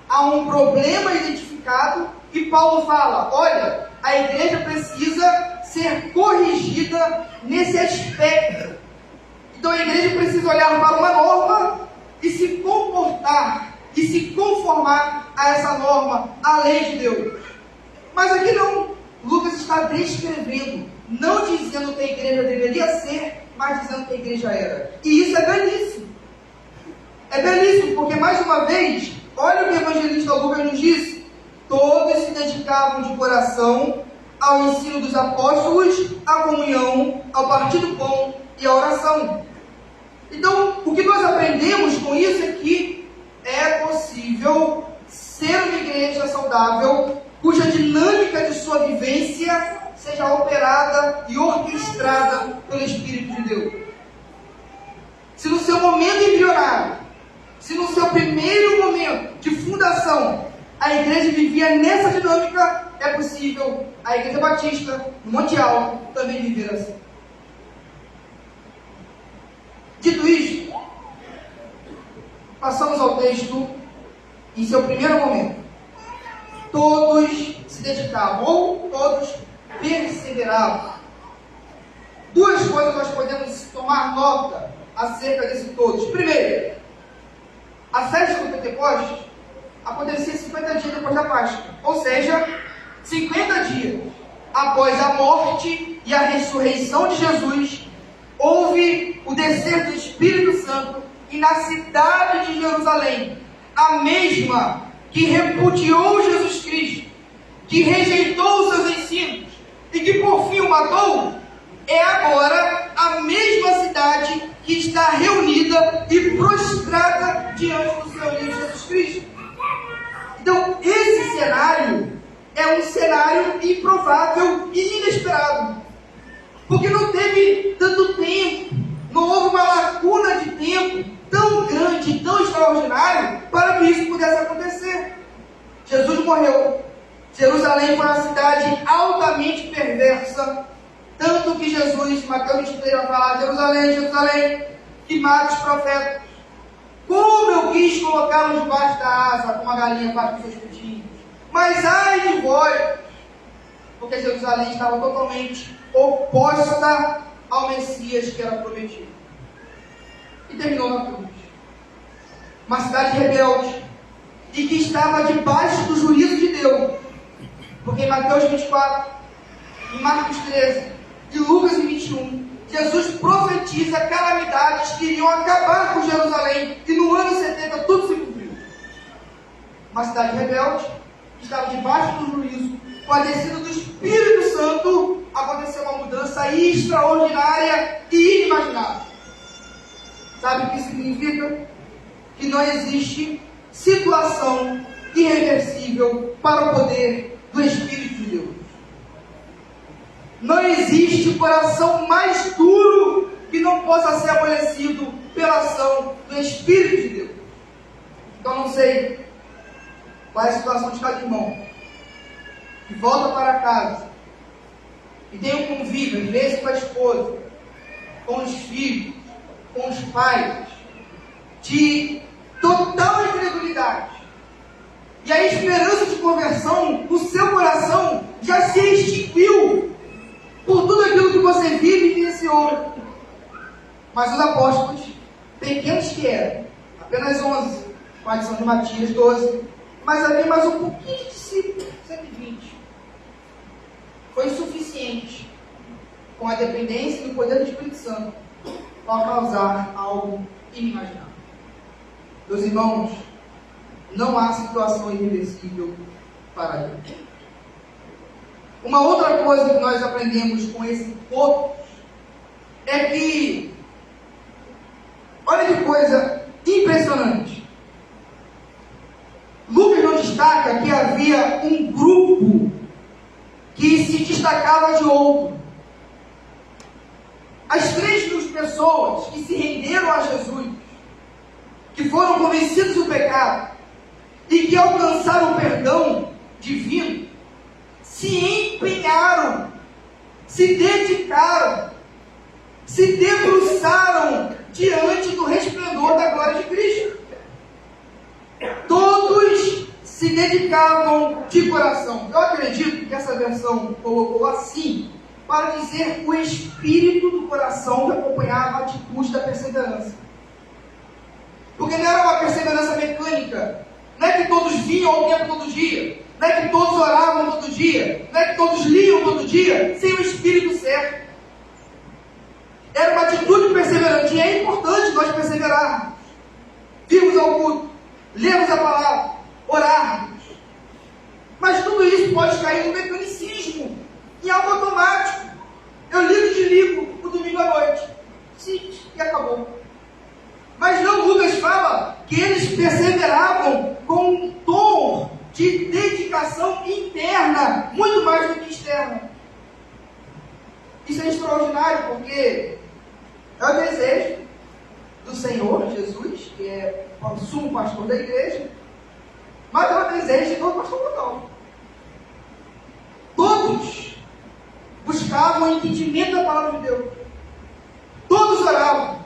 Há um problema identificado e Paulo fala: olha, a igreja precisa ser corrigida nesse aspecto. Então a igreja precisa olhar para uma norma e se comportar e se conformar a essa norma, a lei de Deus. Mas aqui não. Lucas está descrevendo, não dizendo que a igreja deveria ser, mas dizendo que a igreja era. E isso é belíssimo. É belíssimo, porque mais uma vez, olha o que o evangelista Lucas nos disse: todos se dedicavam de coração ao ensino dos apóstolos, à comunhão, ao partir do pão e à oração. Então, o que nós aprendemos com isso é que é possível ser uma igreja saudável, cuja dinâmica de sua vivência seja operada e orquestrada pelo Espírito de Deus. Se no seu momento embrionário, se no seu primeiro momento de fundação, a igreja vivia nessa dinâmica, é possível a Igreja Batista, no Monte Alto, também viver assim. Dito isto, passamos ao texto em seu primeiro momento. Todos se dedicavam, ou todos perseveravam. Duas coisas nós podemos tomar nota acerca desse todos. Primeiro, a festa do Pentecostes acontecia 50 dias depois da Páscoa, ou seja, 50 dias após a morte e a ressurreição de Jesus, houve o descer do Espírito Santo e na cidade de Jerusalém, a mesma que repudiou Jesus Cristo, que rejeitou os seus ensinos e que por fim o matou, é agora a mesma cidade que está reunida e prostrada diante do seu Filho Jesus Cristo. Então, esse cenário é um cenário improvável e inesperado, porque não teve tanto tempo, não houve uma lacuna de tempo tão grande, tão extraordinário, para que isso pudesse acontecer. Jesus morreu. Jerusalém foi uma cidade altamente perversa, tanto que Jesus, Mateus 23, vai falar: Jerusalém, Jerusalém, que mata os profetas. Como eu quis colocá-los debaixo da asa, como a galinha faz com seus pintinhos. Mas ai de vós, porque Jerusalém estava totalmente oposta ao Messias que era prometido. E terminou na cruz. Uma cidade rebelde, e que estava debaixo do juízo de Deus. Porque em Mateus 24, em Marcos 13 e Lucas 21, Jesus profetiza calamidades que iriam acabar com Jerusalém, e no ano 70 tudo se cumpriu. Uma cidade rebelde, que estava debaixo do juízo, com a descida do Espírito Santo, aconteceu uma mudança extraordinária e inimaginável. Sabe o que significa? Que não existe situação irreversível para o poder do Espírito de Deus. Não existe coração mais duro que não possa ser amolecido pela ação do Espírito de Deus. Então não sei qual é a situação de cada irmão que volta para casa e tem um convívio, às vezes com a esposa, com os filhos, com os pais, de total incredulidade. E a esperança de conversão no seu coração já se extinguiu por tudo aquilo que você vive e vivenciou. Mas os apóstolos, pequenos que eram, apenas 11, com a adição de Matias, 12, mas havia mais um pouquinho de discípulos, 120. Foi suficiente, com a dependência e o poder do Espírito Santo, para causar algo inimaginável. Meus irmãos, não há situação irreversível para Deus. Uma outra coisa que nós aprendemos com esse ponto é que, olha que coisa impressionante. Lucas não destaca que havia um grupo que se destacava de outro. As 3.000 pessoas que se renderam a Jesus, que foram convencidos do pecado e que alcançaram o perdão divino, se empenharam, se dedicaram, se debruçaram diante do resplendor da glória de Cristo. Todos se dedicavam de coração. Eu acredito que essa versão colocou assim, para dizer o espírito do coração que acompanhava a atitude da perseverança. Porque não era uma perseverança mecânica. Não é que todos vinham ao templo todo dia. Não é que todos oravam todo dia. Não é que todos liam todo dia, sem o espírito certo. Era uma atitude perseverante. E é importante nós perseverarmos. Virmos ao culto, lermos a palavra, orarmos. Mas tudo isso pode cair no mecanicismo, em algo automático. Eu ligo e desligo no domingo à noite. Sim, e acabou. Mas não, Lucas fala que eles perseveravam com um tom de dedicação interna, muito mais do que externa. Isso é extraordinário, porque é o desejo do Senhor Jesus, que é o sumo pastor da igreja, mas é o desejo de todo pastor local. Todos buscavam o entendimento da palavra de Deus. Todos oravam.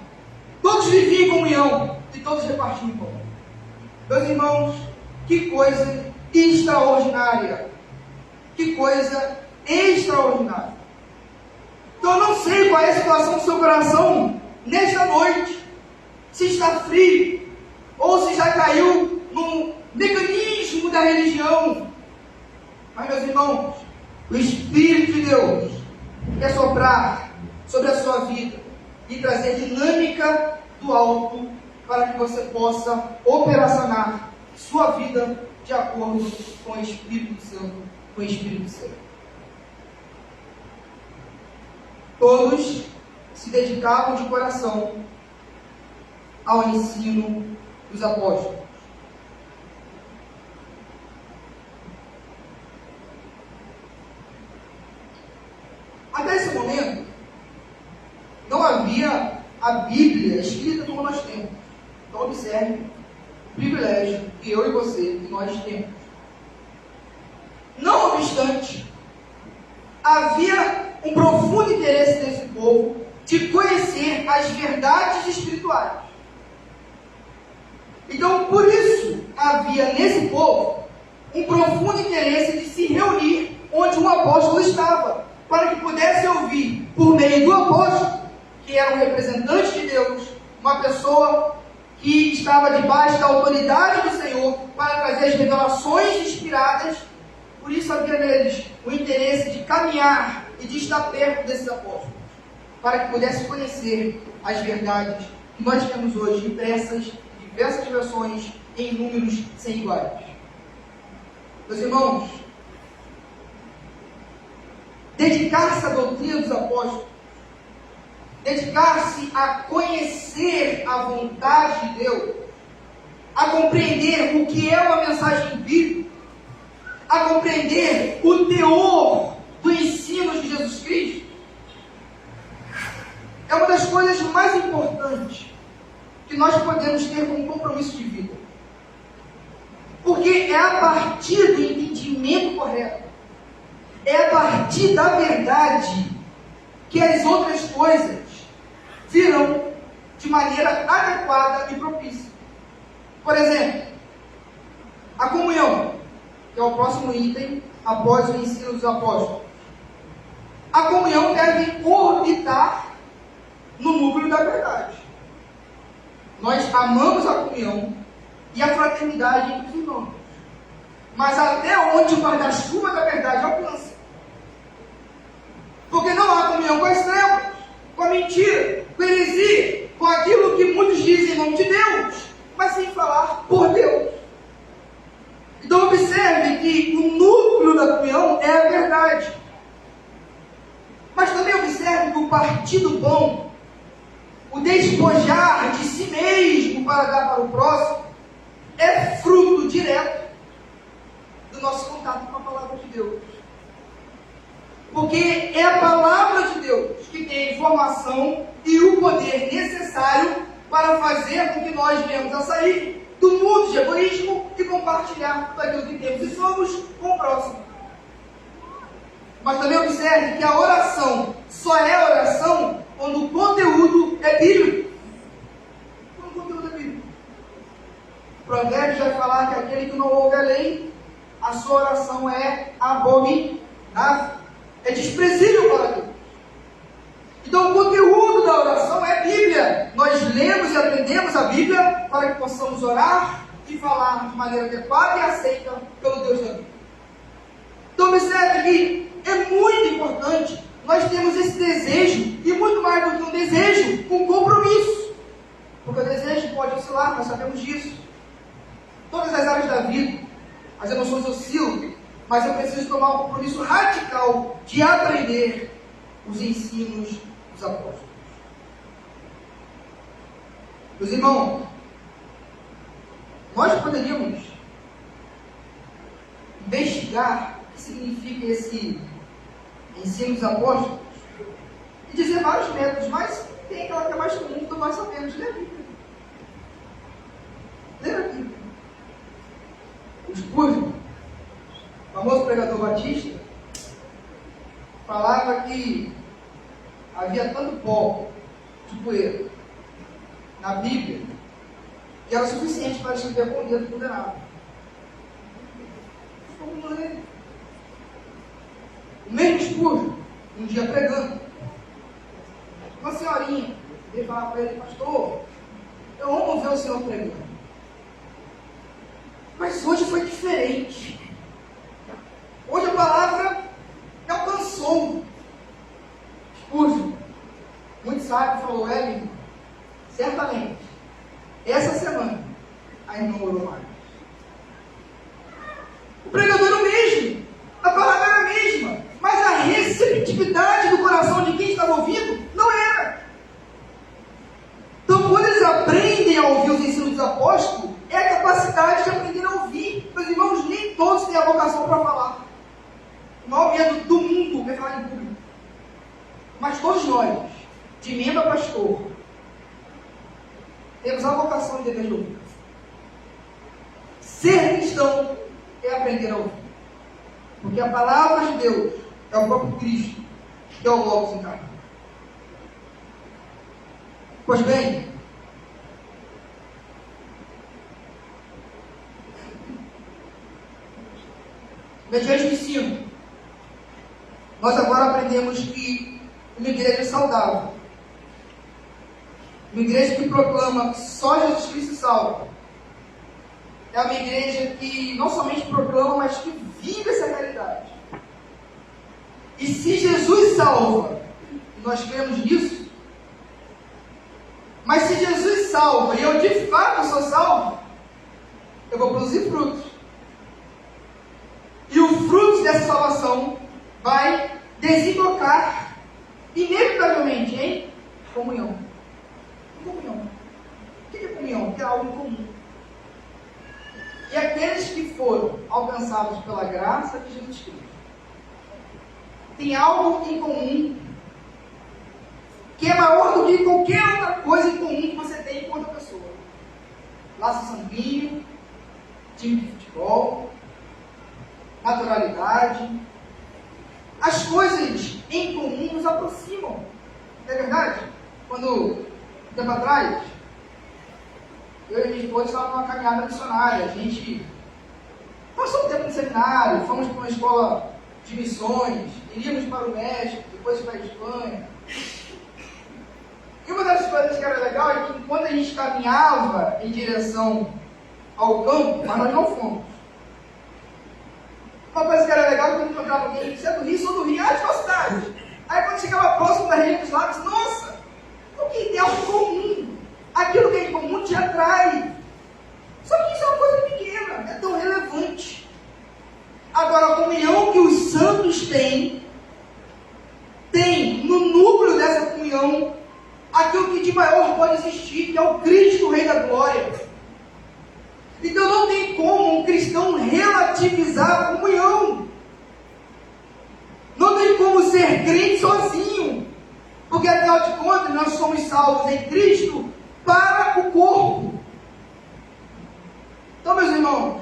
Todos viviam em comunhão. E todos repartiam pão. Meus irmãos, que coisa extraordinária. Que coisa extraordinária. Então eu não sei qual é a situação do seu coração nesta noite. Se está frio. Ou se já caiu no mecanismo da religião. Mas, meus irmãos, O Espírito de Deus quer soprar sobre a sua vida e trazer dinâmica do alto para que você possa operacionar sua vida de acordo com o Espírito Santo. Todos se dedicavam de coração ao ensino dos apóstolos. Até esse momento, não havia a Bíblia escrita como nós temos. Então observe o privilégio que eu e você, que nós temos. Não obstante, havia um profundo interesse desse povo de conhecer as verdades espirituais. Então, por isso, havia nesse povo um profundo interesse de se reunir onde um apóstolo estava, para que pudesse ouvir, por meio do apóstolo, que era um representante de Deus, uma pessoa que estava debaixo da autoridade do Senhor, para trazer as revelações inspiradas. Por isso havia neles o interesse de caminhar e de estar perto desses apóstolos, para que pudesse conhecer as verdades que nós temos hoje impressas em diversas versões, em números sem iguais. Meus irmãos, dedicar-se à doutrina dos apóstolos, dedicar-se a conhecer a vontade de Deus, a compreender o que é uma mensagem bíblica, a compreender o teor do ensino de Jesus Cristo, é uma das coisas mais importantes que nós podemos ter como compromisso de vida. Porque é a partir do entendimento correto, é a partir da verdade que as outras coisas virão de maneira adequada e propícia. Por exemplo, a comunhão, que é o próximo item após o ensino dos apóstolos. A comunhão deve orbitar no núcleo da verdade. Nós amamos a comunhão e a fraternidade entre os irmãos. Mas até onde o guarda-chuva da verdade alcança. Porque não há comunhão com as trevas, com a mentira, com a heresia, com aquilo que muitos dizem em nome de Deus, mas sem falar por Deus. Então observe que o núcleo da comunhão é a verdade. Mas também observe que o partido bom, o despojar de si mesmo para dar para o próximo, é fruto direto do nosso contato com a palavra de Deus. Porque é a palavra de Deus que tem a informação e o poder necessário para fazer com que nós venhamos a sair do mundo de egoísmo e compartilhar tudo aquilo que temos e somos com o próximo. Mas também observe que a oração só é oração quando o conteúdo é bíblico. Quando o conteúdo é bíblico. O Provérbios vai falar que aquele que não ouve a lei, a sua oração é abominável. É desprezível para Deus. Então o conteúdo da oração é a Bíblia. Nós lemos e aprendemos a Bíblia para que possamos orar e falar de maneira adequada e aceita pelo Deus da Bíblia. Então observe que é muito importante nós termos esse desejo, e muito mais do que um desejo, um compromisso. Porque o desejo pode oscilar, nós sabemos disso. Todas as áreas da vida, as emoções oscilam, mas eu preciso tomar um compromisso radical de aprender os ensinos dos apóstolos. Meus irmãos, nós poderíamos investigar o que significa esse ensino dos apóstolos e dizer vários métodos, mas tem aquela que é mais comum que nós sabemos, ler a Bíblia. Ler a Bíblia. O Spurgeon, famoso pregador batista, falava que havia tanto pó de poeira na Bíblia que era suficiente para escrever com o dedo condenado. Como ler? O mesmo Spurgeon, um dia pregando, uma senhorinha veio falar para ele: pastor, eu amo ver o senhor pregando, mas hoje foi diferente. Hoje a palavra somos. Spurgeon, muito sábio, falou: certamente, essa semana, a irmã orou mais. O pregador era o mesmo, a palavra era a mesma, mas a receptividade do coração de quem estava ouvindo não era. Então, quando eles aprendem a ouvir os ensinos dos apóstolos, é a capacidade de aprender a ouvir. Meus irmãos, nem todos têm a vocação para falar. O maior medo do mundo é falar em público. Mas todos nós, de membro a pastor, temos a vocação de dever de ouvir. Ser cristão é aprender a ouvir. Porque a palavra de Deus é o próprio Cristo, que é o Logos encarnado. Pois bem, mediante o ensino, nós agora aprendemos que uma igreja saudável, uma igreja que proclama só Jesus Cristo salva, é uma igreja que não somente proclama, mas que vive essa realidade. E se Jesus salva, e nós cremos nisso, mas se Jesus salva e eu de fato sou salvo, eu vou produzir frutos. E o fruto dessa salvação vai desembocar inevitavelmente em comunhão. Comunhão. O que é comunhão? Que é algo em comum. E aqueles que foram alcançados pela graça de Jesus Cristo têm algo em comum que é maior do que qualquer outra coisa em comum que você tem com outra pessoa. Laço sanguíneo, time de futebol, naturalidade. As coisas em comum nos aproximam. Não é verdade? Quando, um tempo atrás, eu e minha esposa estávamos numa caminhada missionária. A gente passou um tempo no seminário, fomos para uma escola de missões, iríamos para o México, depois para a Espanha. E uma das coisas que era legal é que quando a gente caminhava em direção ao campo, mas nós não fomos. Uma coisa que era legal é que quando encontrava alguém, você é do Rio, sou do Rio, de qual cidade? Aí quando chegava próximo da região dos lagos, nossa, o que tem algo comum? Aquilo que é em comum te atrai. Só que isso é uma coisa pequena, é tão relevante. Agora, a comunhão que os santos têm no núcleo dessa comunhão aquilo que de maior pode existir, que é o Cristo, o Rei da Glória. Então não tem como um cristão relativizar a comunhão. Não tem como ser crente sozinho. Porque afinal de contas nós somos salvos em Cristo para o corpo. Então, meus irmãos,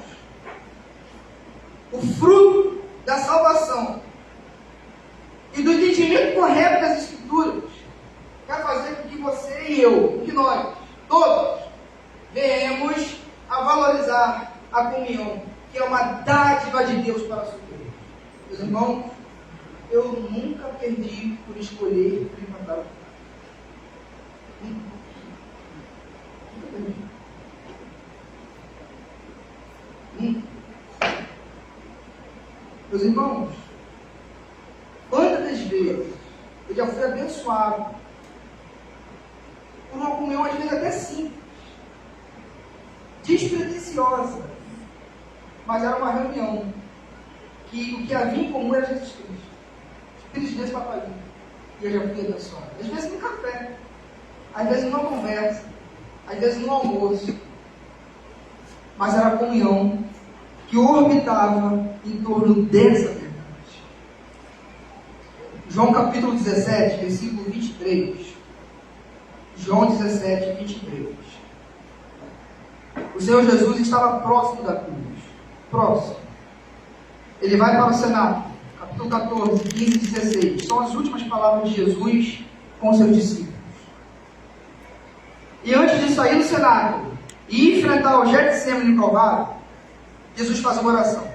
o fruto da salvação e do entendimento correto das Escrituras quer fazer com que você e eu, com que nós, todos, venhamos a valorizar a comunhão, que é uma dádiva de Deus para a sua igreja. Meus irmãos, eu nunca perdi por escolher frequentar o culto. Nunca perdi. Nunca. Meus irmãos, quantas vezes eu já fui abençoado por uma comunhão, às vezes até simples, despretensiosa, mas era uma reunião que o que havia em comum era Jesus Cristo. Espírito de Deus papalinho. E eu já fui abençoado. Às vezes no café, às vezes numa conversa, às vezes no almoço, mas era a comunhão que orbitava em torno dessa verdade. João capítulo 17, versículo 23. João 17, 23. O Senhor Jesus estava próximo da cruz. Próximo. Ele vai para o cenáculo. Capítulo 14, 15 e 16. São as últimas palavras de Jesus com seus discípulos. E antes de sair do cenáculo e enfrentar o Getsemane no Calvário, Jesus faz uma oração.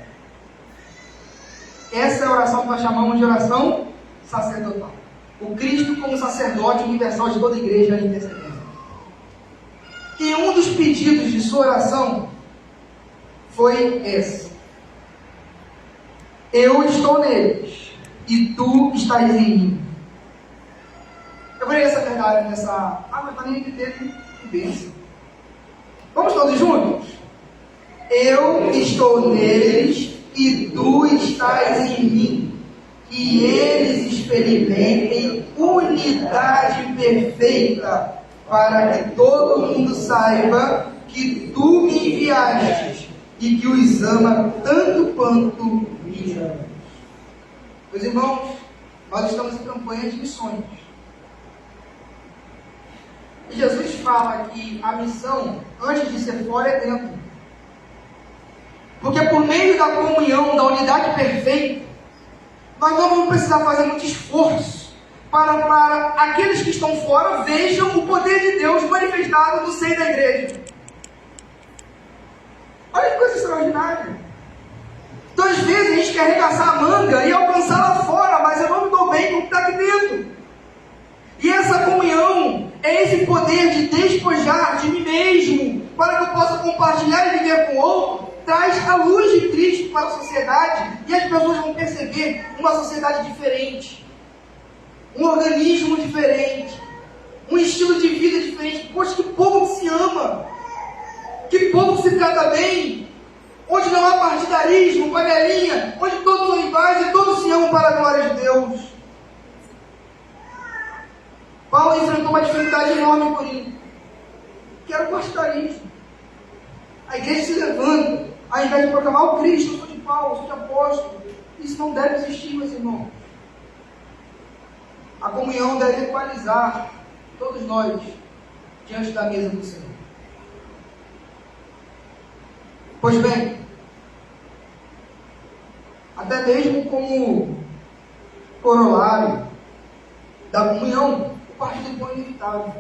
Essa é a oração que nós chamamos de oração sacerdotal. O Cristo como sacerdote universal de toda a igreja intercedendo. E um dos pedidos de sua oração foi esse: eu estou neles e tu estás em mim. Eu vou ler essa verdade nessa... mas está nem dele, que bênção. Vamos todos juntos? Eu estou neles e tu estás em mim. Que eles experimentem unidade perfeita, para que todo mundo saiba que tu me enviaste e que os ama tanto quanto me amas. Meus irmãos, nós estamos em campanha de missões. E Jesus fala que a missão, antes de ser fora, é dentro. Porque por meio da comunhão, da unidade perfeita, nós não vamos precisar fazer muito esforço para aqueles que estão fora vejam o poder de Deus manifestado no seio da igreja. Olha que coisa extraordinária. Então, às vezes, a gente quer arregaçar a manga e alcançar lá fora, mas eu não me dou bem com o que está aqui dentro. E essa comunhão é esse poder de despojar de mim mesmo, para que eu possa compartilhar e viver com o outro, traz a luz de Cristo para a sociedade, e as pessoas vão perceber uma sociedade diferente, um organismo diferente, um estilo de vida diferente. Poxa, que povo que se ama, que povo que se trata bem, onde não há partidarismo, panelinha, onde todos são iguais e todos se amam para a glória de Deus. Paulo enfrentou uma dificuldade enorme em Corinto, que era o partidarismo. A igreja se levanta, ao invés de proclamar o Cristo, eu sou de Paulo, eu sou de apóstolo. Isso não deve existir, meus irmãos. A comunhão deve equalizar todos nós diante da mesa do Senhor. Pois bem, até mesmo como corolário da comunhão, o partido põe inevitável.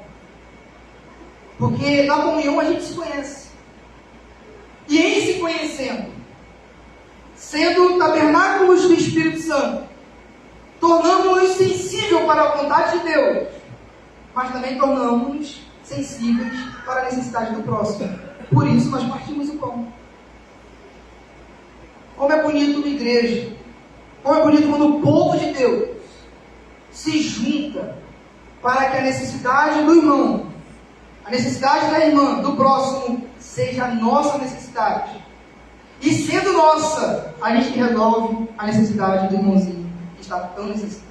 Porque na comunhão a gente se conhece. E em se conhecendo, sendo tabernáculos do Espírito Santo, tornamos-nos sensíveis para a vontade de Deus, mas também tornamos-nos sensíveis para a necessidade do próximo. Por isso nós partimos o pão. Como é bonito uma igreja, como é bonito quando o povo de Deus se junta para que a necessidade do irmão, a necessidade da irmã, do próximo, seja a nossa necessidade. E sendo nossa, a gente resolve a necessidade do irmãozinho que está tão necessitado.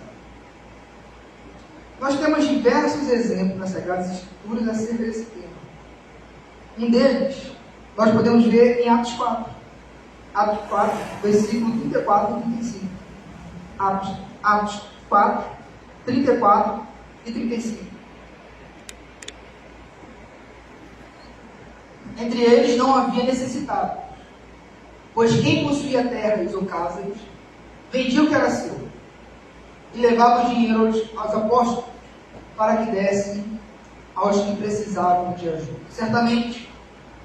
Nós temos diversos exemplos nas Sagradas Escrituras acerca desse tema. Um deles, nós podemos ver em Atos 4. Atos 4, versículo 34 e 35. Atos 4, 34 e 35. Entre eles não havia necessitado, pois quem possuía terras ou casas, vendia o que era seu, e levava o dinheiro aos apóstolos, para que dessem aos que precisavam de ajuda. Certamente,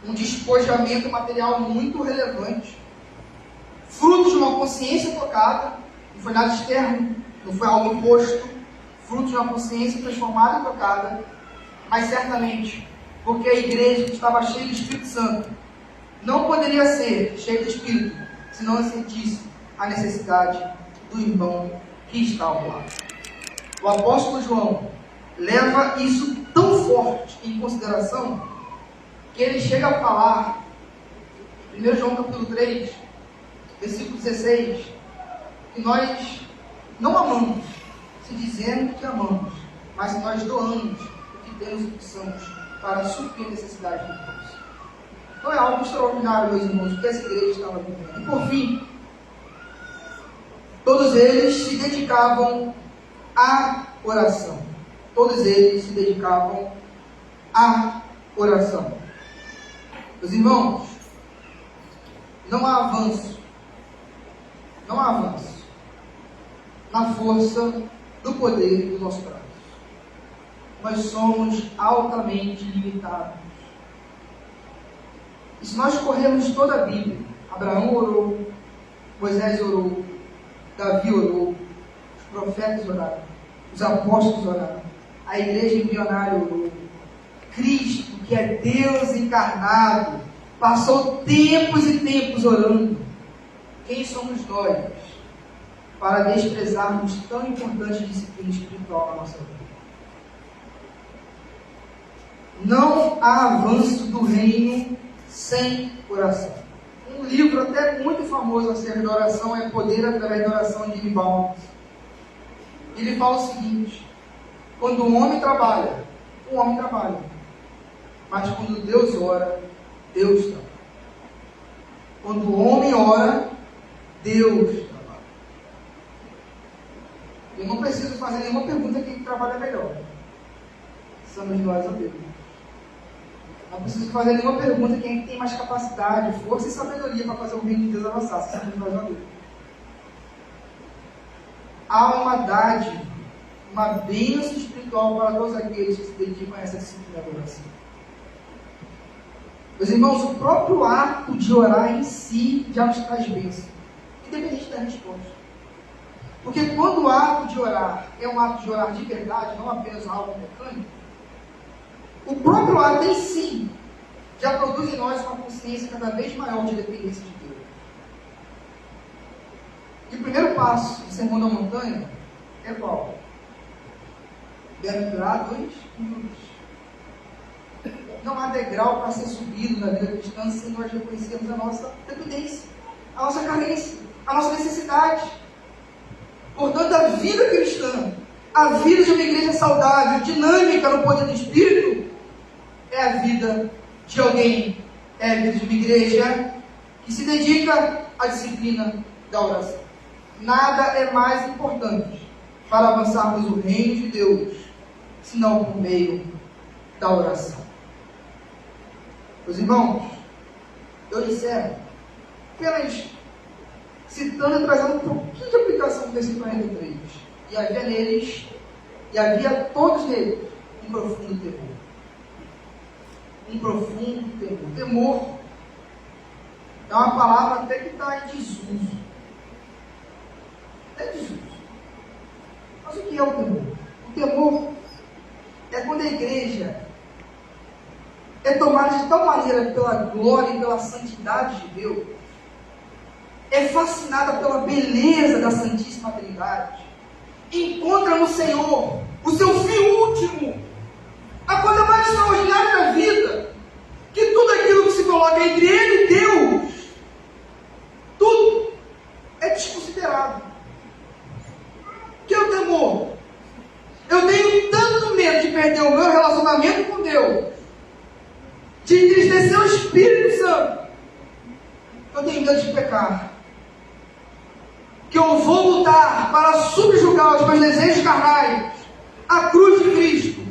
um despojamento material muito relevante, fruto de uma consciência tocada, não foi nada externo, não foi algo imposto, fruto de uma consciência transformada e tocada, mas certamente, porque a igreja que estava cheia do Espírito Santo não poderia ser cheia do Espírito, se não sentisse a necessidade do irmão que está ao lado. O apóstolo João leva isso tão forte em consideração, que ele chega a falar, 1 João capítulo 3, versículo 16, que nós não amamos, se dizendo que amamos, mas que nós doamos o que temos e precisamos para suprir a necessidade de Deus. Então é algo extraordinário, meus irmãos, que essa igreja estava vivendo. E por fim, todos eles se dedicavam à oração. Todos eles se dedicavam à oração. Meus irmãos, não há avanço na força do poder do nosso braço. Nós somos altamente limitados. E se nós corrermos toda a Bíblia, Abraão orou, Moisés orou, Davi orou, os profetas oraram, os apóstolos oraram, a igreja embrionária orou, Cristo, que é Deus encarnado, passou tempos e tempos orando. Quem somos nós para desprezarmos tão importante disciplina espiritual na nossa vida. Não há avanço do reino sem oração. Um livro até muito famoso acerca da oração é Poder através da Oração, de Ribaldo. Ele fala o seguinte: quando o homem trabalha, mas quando Deus ora, Deus trabalha. Quando o homem ora, Deus trabalha. Eu não preciso fazer nenhuma pergunta quem trabalha melhor. Somos nós a Deus. Não preciso fazer nenhuma pergunta quem tem mais capacidade, força e sabedoria para fazer o reino de Deus avançar. Somos nós a Deus. Há uma dádiva, uma bênção espiritual para todos aqueles que se dedicam a essa disciplina da oração. Meus irmãos, o próprio ato de orar em si já nos traz bênção, independente da resposta. Porque quando o ato de orar é um ato de orar de verdade, não apenas algo mecânico, o próprio ato em si já produz em nós uma consciência cada vez maior de dependência de Deus. E o primeiro passo do Sermão da Montanha é qual? Bem-aventurado 2 minutos. Não há degrau para ser subido na vida cristã sem nós reconhecermos a nossa dependência, a nossa carência, a nossa necessidade. Portanto, a vida cristã, a vida de uma igreja saudável, dinâmica no poder do Espírito, é a vida de alguém, é a vida de uma igreja que se dedica à disciplina da oração. Nada é mais importante para avançarmos o reino de Deus, senão por meio da oração. Meus irmãos, eu encerro apenas citando e trazendo um pouquinho de aplicação do versículo 43. E havia neles, e havia todos neles, um profundo temor. Um profundo temor. Temor é uma palavra até que está em desuso. É desuso. Mas o que é o temor? O temor é quando a igreja é tomada de tal maneira pela glória e pela santidade de Deus, é fascinada pela beleza da Santíssima Trindade, encontra no Senhor o seu fim último, a coisa mais extraordinária da vida, que tudo aquilo que se coloca entre Ele e Deus, tudo é desconsiderado. O que é o temor? Eu tenho tanto medo de perder o meu relacionamento com Deus, de entristecer o Espírito Santo, eu tenho medo de pecar, que eu vou lutar para subjugar os meus desejos carnais à cruz de Cristo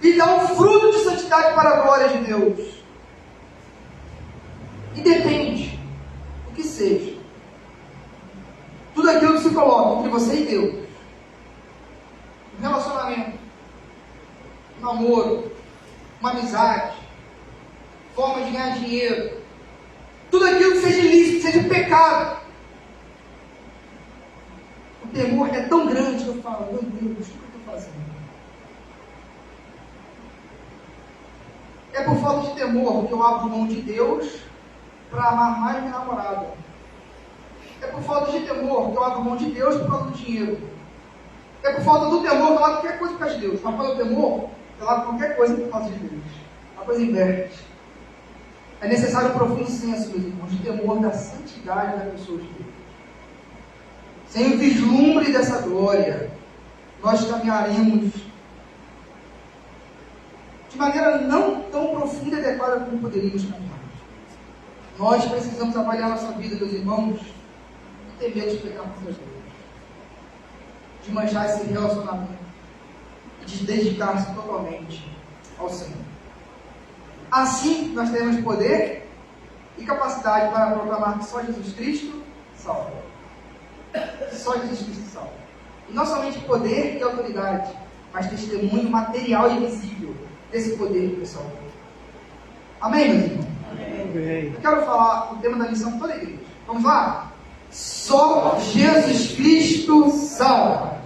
e dar um fruto de santidade para a glória de Deus. Independe do que seja, tudo aquilo que se coloca entre você e Deus, um relacionamento, um namoro, uma amizade, forma de ganhar dinheiro, tudo aquilo que seja ilícito, que seja pecado, o temor é tão grande que eu falo, meu Deus, o que eu estou fazendo? É por falta de temor que eu abro mão de Deus para amar mais minha namorada. É por falta de temor que eu abro mão de Deus por causa do dinheiro. É por falta do temor que eu largo qualquer coisa por causa de Deus. Mas quando eu temor, eu largo qualquer coisa por causa de Deus. A coisa inverte. É necessário um profundo senso, meus irmãos, de temor da santidade da pessoa de Deus. Sem o vislumbre dessa glória, nós caminharemos de maneira não tão profunda e adequada como poderíamos caminhar. Nós precisamos avaliar nossa vida, meus irmãos, e ter medo de pecar contra Deus, de manchar esse relacionamento e de dedicar-se totalmente ao Senhor. Assim, nós teremos poder e capacidade para proclamar que só Jesus Cristo salva. Só Jesus Cristo salva. E não somente poder e autoridade, mas testemunho material e visível desse poder que salva. Amém, meus irmãos? Amém. Eu quero falar o tema da lição de toda a igreja. Vamos lá? Só Jesus Cristo salva.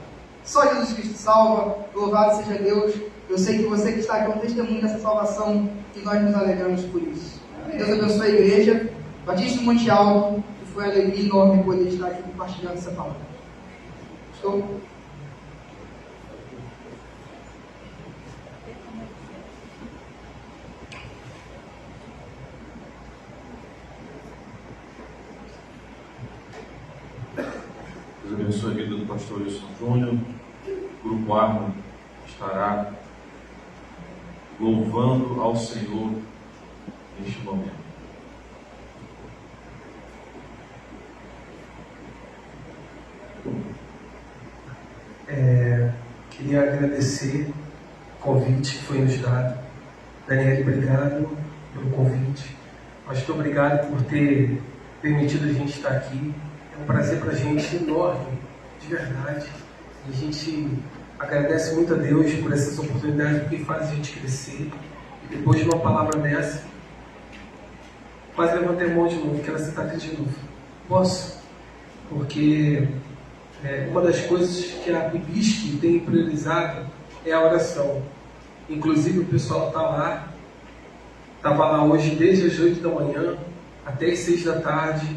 Só Jesus Cristo salva. Louvado seja Deus. Eu sei que você que está aqui é um testemunho dessa salvação e nós nos alegramos por isso. Amém. Deus abençoe a igreja. Batista do Monte Alto, que foi uma alegria enorme poder estar aqui compartilhando essa palavra. Estou. Deus abençoe a vida do pastor Wilson Júnior. O Grupo Arma estará louvando ao Senhor neste momento. Queria agradecer o convite que foi nos dado. Daniel, obrigado pelo convite. Pastor, obrigado por ter permitido a gente estar aqui. É um prazer para a gente enorme, de verdade. A gente agradece muito a Deus por essas oportunidades, porque faz a gente crescer. E depois de uma palavra dessa, quase levantei a mão de novo, quero aceitar aqui de novo. Posso? Porque uma das coisas que a Bibisque tem priorizado é a oração. Inclusive o pessoal estava lá hoje desde as 8 da manhã até as 6 da tarde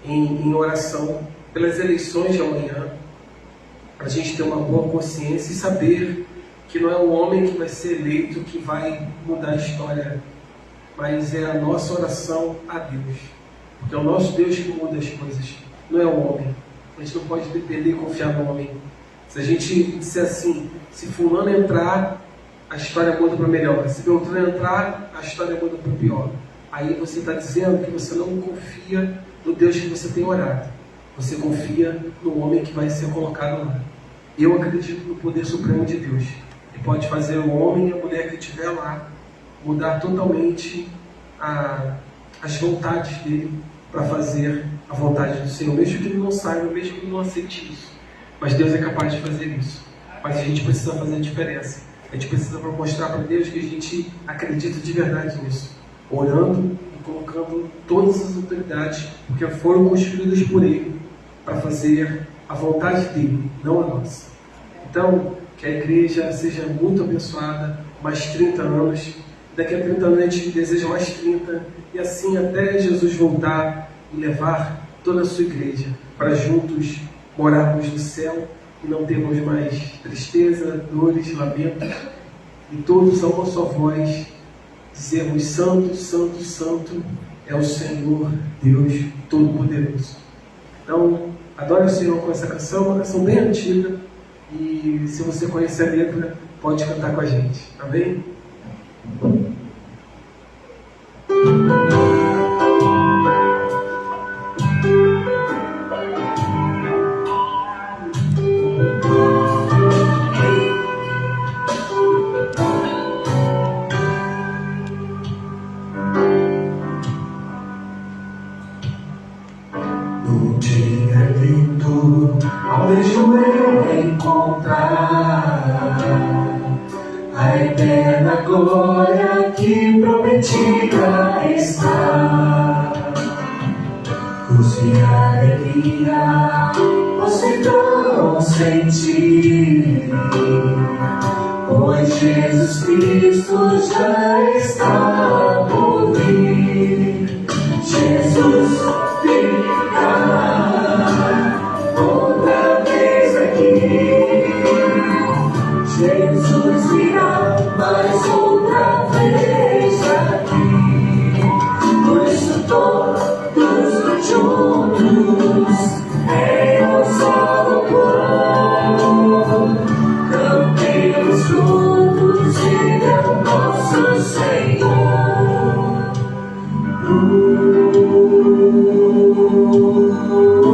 em oração pelas eleições de amanhã, para a gente ter uma boa consciência e saber que não é o homem que vai ser eleito que vai mudar a história, mas é a nossa oração a Deus, porque é o nosso Deus que muda as coisas, não é o homem. A gente não pode depender e confiar no homem. Se a gente disser assim, se fulano entrar, a história muda para melhor. Se Beltrano entrar, a história muda para pior. Aí você está dizendo que você não confia no Deus que você tem orado. Você confia no homem que vai ser colocado lá. Eu acredito no poder supremo de Deus. Ele pode fazer o homem e a mulher que estiver lá mudar totalmente as vontades dele para fazer a vontade do Senhor, mesmo que ele não saiba, mesmo que ele não aceite isso. Mas Deus é capaz de fazer isso. Mas a gente precisa fazer a diferença. A gente precisa mostrar para Deus que a gente acredita de verdade nisso. Orando e colocando todas as autoridades, porque foram construídas por Ele, para fazer a vontade dele, não a nossa. Então, que a igreja seja muito abençoada, mais 30 anos. Daqui a 30 anos a gente deseja mais 30, e assim até Jesus voltar e levar toda a sua igreja para juntos morarmos no céu e não termos mais tristeza, dores, lamentos, e todos a uma só voz dizermos: Santo, Santo, Santo é o Senhor Deus Todo-Poderoso. Então, adore o Senhor com essa canção, uma canção bem antiga, e se você conhecer a letra, pode cantar com a gente. Amém? No dia lindo, almejo eu encontrar a eterna glória que prometida está. Cruz e alegria posso então sentir, pois Jesus Cristo já está por vir. Jesus virá outra vez aqui. Jesus virá mais outra vez aqui. Por isso todos juntos em um só coro cantemos juntos Ele é o nosso Senhor. Oh,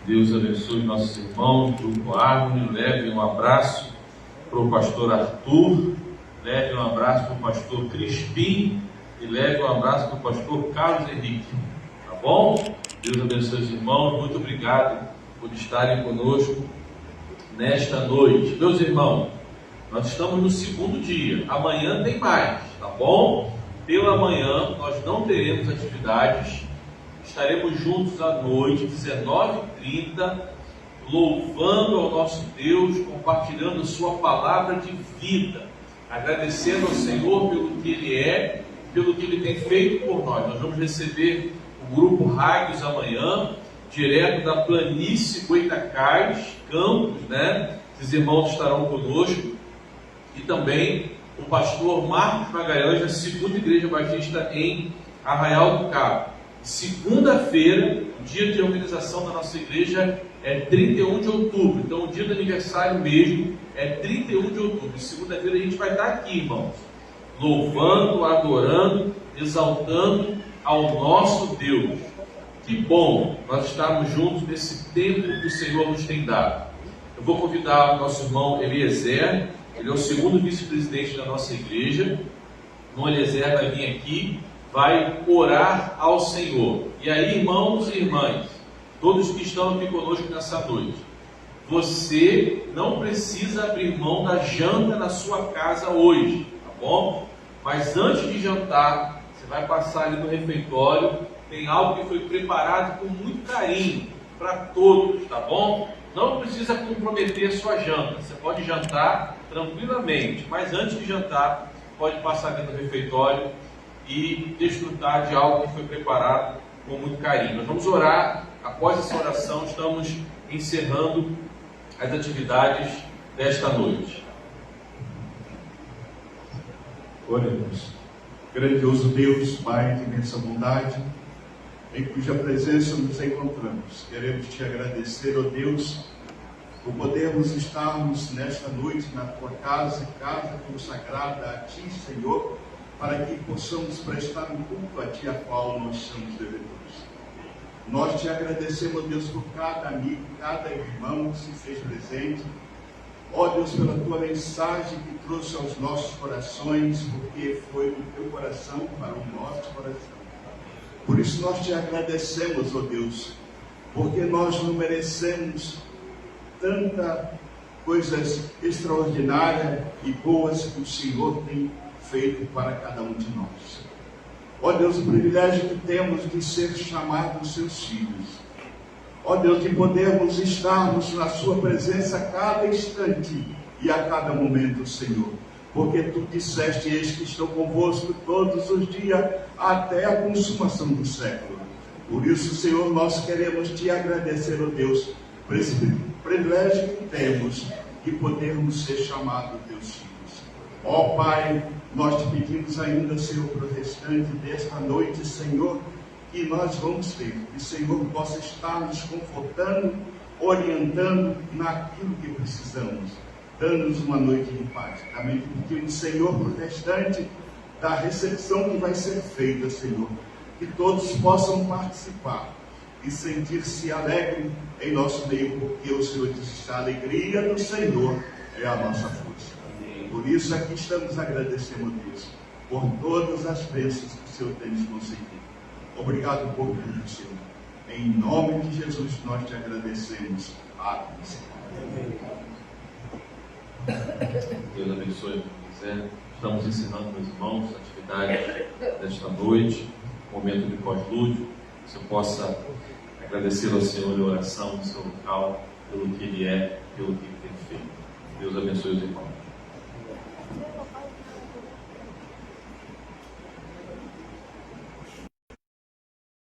Deus abençoe nossos irmãos do Grupo Árvore. Leve um abraço para o pastor Arthur, leve um abraço para o pastor Crispim e leve um abraço para o pastor Carlos Henrique. Tá bom? Deus abençoe os irmãos. Muito obrigado por estarem conosco nesta noite. Meus irmãos, nós estamos no segundo dia. Amanhã tem mais, tá bom? Pela manhã nós não teremos atividades. Estaremos juntos à noite, 19h30, louvando ao nosso Deus, compartilhando sua palavra de vida, agradecendo ao Senhor pelo que Ele é, pelo que Ele tem feito por nós. Nós vamos receber o grupo Rádios amanhã, direto da planície Goitacás, Campos, né? Esses irmãos estarão conosco. E também o pastor Marcos Magalhães, da Segunda Igreja Batista em Arraial do Cabo. Segunda-feira, o dia de organização da nossa igreja é 31 de outubro. Então, o dia do aniversário mesmo é 31 de outubro. Segunda-feira a gente vai estar aqui, irmãos, louvando, adorando, exaltando ao nosso Deus. Que bom nós estarmos juntos nesse tempo que o Senhor nos tem dado. Eu vou convidar o nosso irmão Eliezer. Ele é o segundo vice-presidente da nossa igreja. O irmão Eliezer vai vir aqui, vai orar ao Senhor. E aí, irmãos e irmãs, todos que estão aqui conosco nessa noite, você não precisa abrir mão da janta na sua casa hoje, tá bom? Mas antes de jantar, você vai passar ali no refeitório, tem algo que foi preparado com muito carinho para todos, tá bom? Não precisa comprometer a sua janta, você pode jantar tranquilamente, mas antes de jantar, pode passar ali no refeitório e desfrutar de algo que foi preparado com muito carinho. Nós vamos orar. Após essa oração, estamos encerrando as atividades desta noite. Oremos. Grandioso Deus, Pai de imensa bondade, em cuja presença nos encontramos, queremos te agradecer, ó Deus, por podermos estarmos nesta noite na tua casa consagrada a ti, Senhor, para que possamos prestar um culto a ti, a qual nós somos devedores. Nós te agradecemos, Deus, por cada amigo, cada irmão que se fez presente. Ó Deus, pela tua mensagem que trouxe aos nossos corações, porque foi do teu coração para o nosso coração. Por isso nós te agradecemos, ó Deus, porque nós não merecemos tanta coisas extraordinárias e boas que o Senhor tem feito para cada um de nós. Ó Deus, o privilégio que temos de ser chamados seus filhos. Ó Deus, de podermos estarmos na sua presença a cada instante e a cada momento, Senhor. Porque tu disseste, eis que estou convosco todos os dias até a consumação do século. Por isso, Senhor, nós queremos te agradecer, ó Deus, por esse privilégio que temos de podermos ser chamados teus filhos. Ó Pai, nós te pedimos ainda, Senhor, para o restante desta noite, Senhor, que nós vamos ter, que o Senhor possa estar nos confortando, orientando naquilo que precisamos, dando-nos uma noite de paz. Também te pedimos, Senhor, para o restante da recepção que vai ser feita, Senhor, que todos possam participar e sentir-se alegre em nosso meio, porque o Senhor diz que a alegria do Senhor é a nossa força. Por isso aqui estamos agradecendo a Deus por todas as bênçãos que o Senhor tem nos concedido. Obrigado por tudo, Senhor. Em nome de Jesus nós te agradecemos. Amém. Deus abençoe. Estamos ensinando, meus irmãos, a atividade desta noite, momento de pós-lúdio. Que você possa agradecer ao Senhor em oração no seu local, pelo que Ele é, pelo que Ele tem feito. Deus abençoe os irmãos.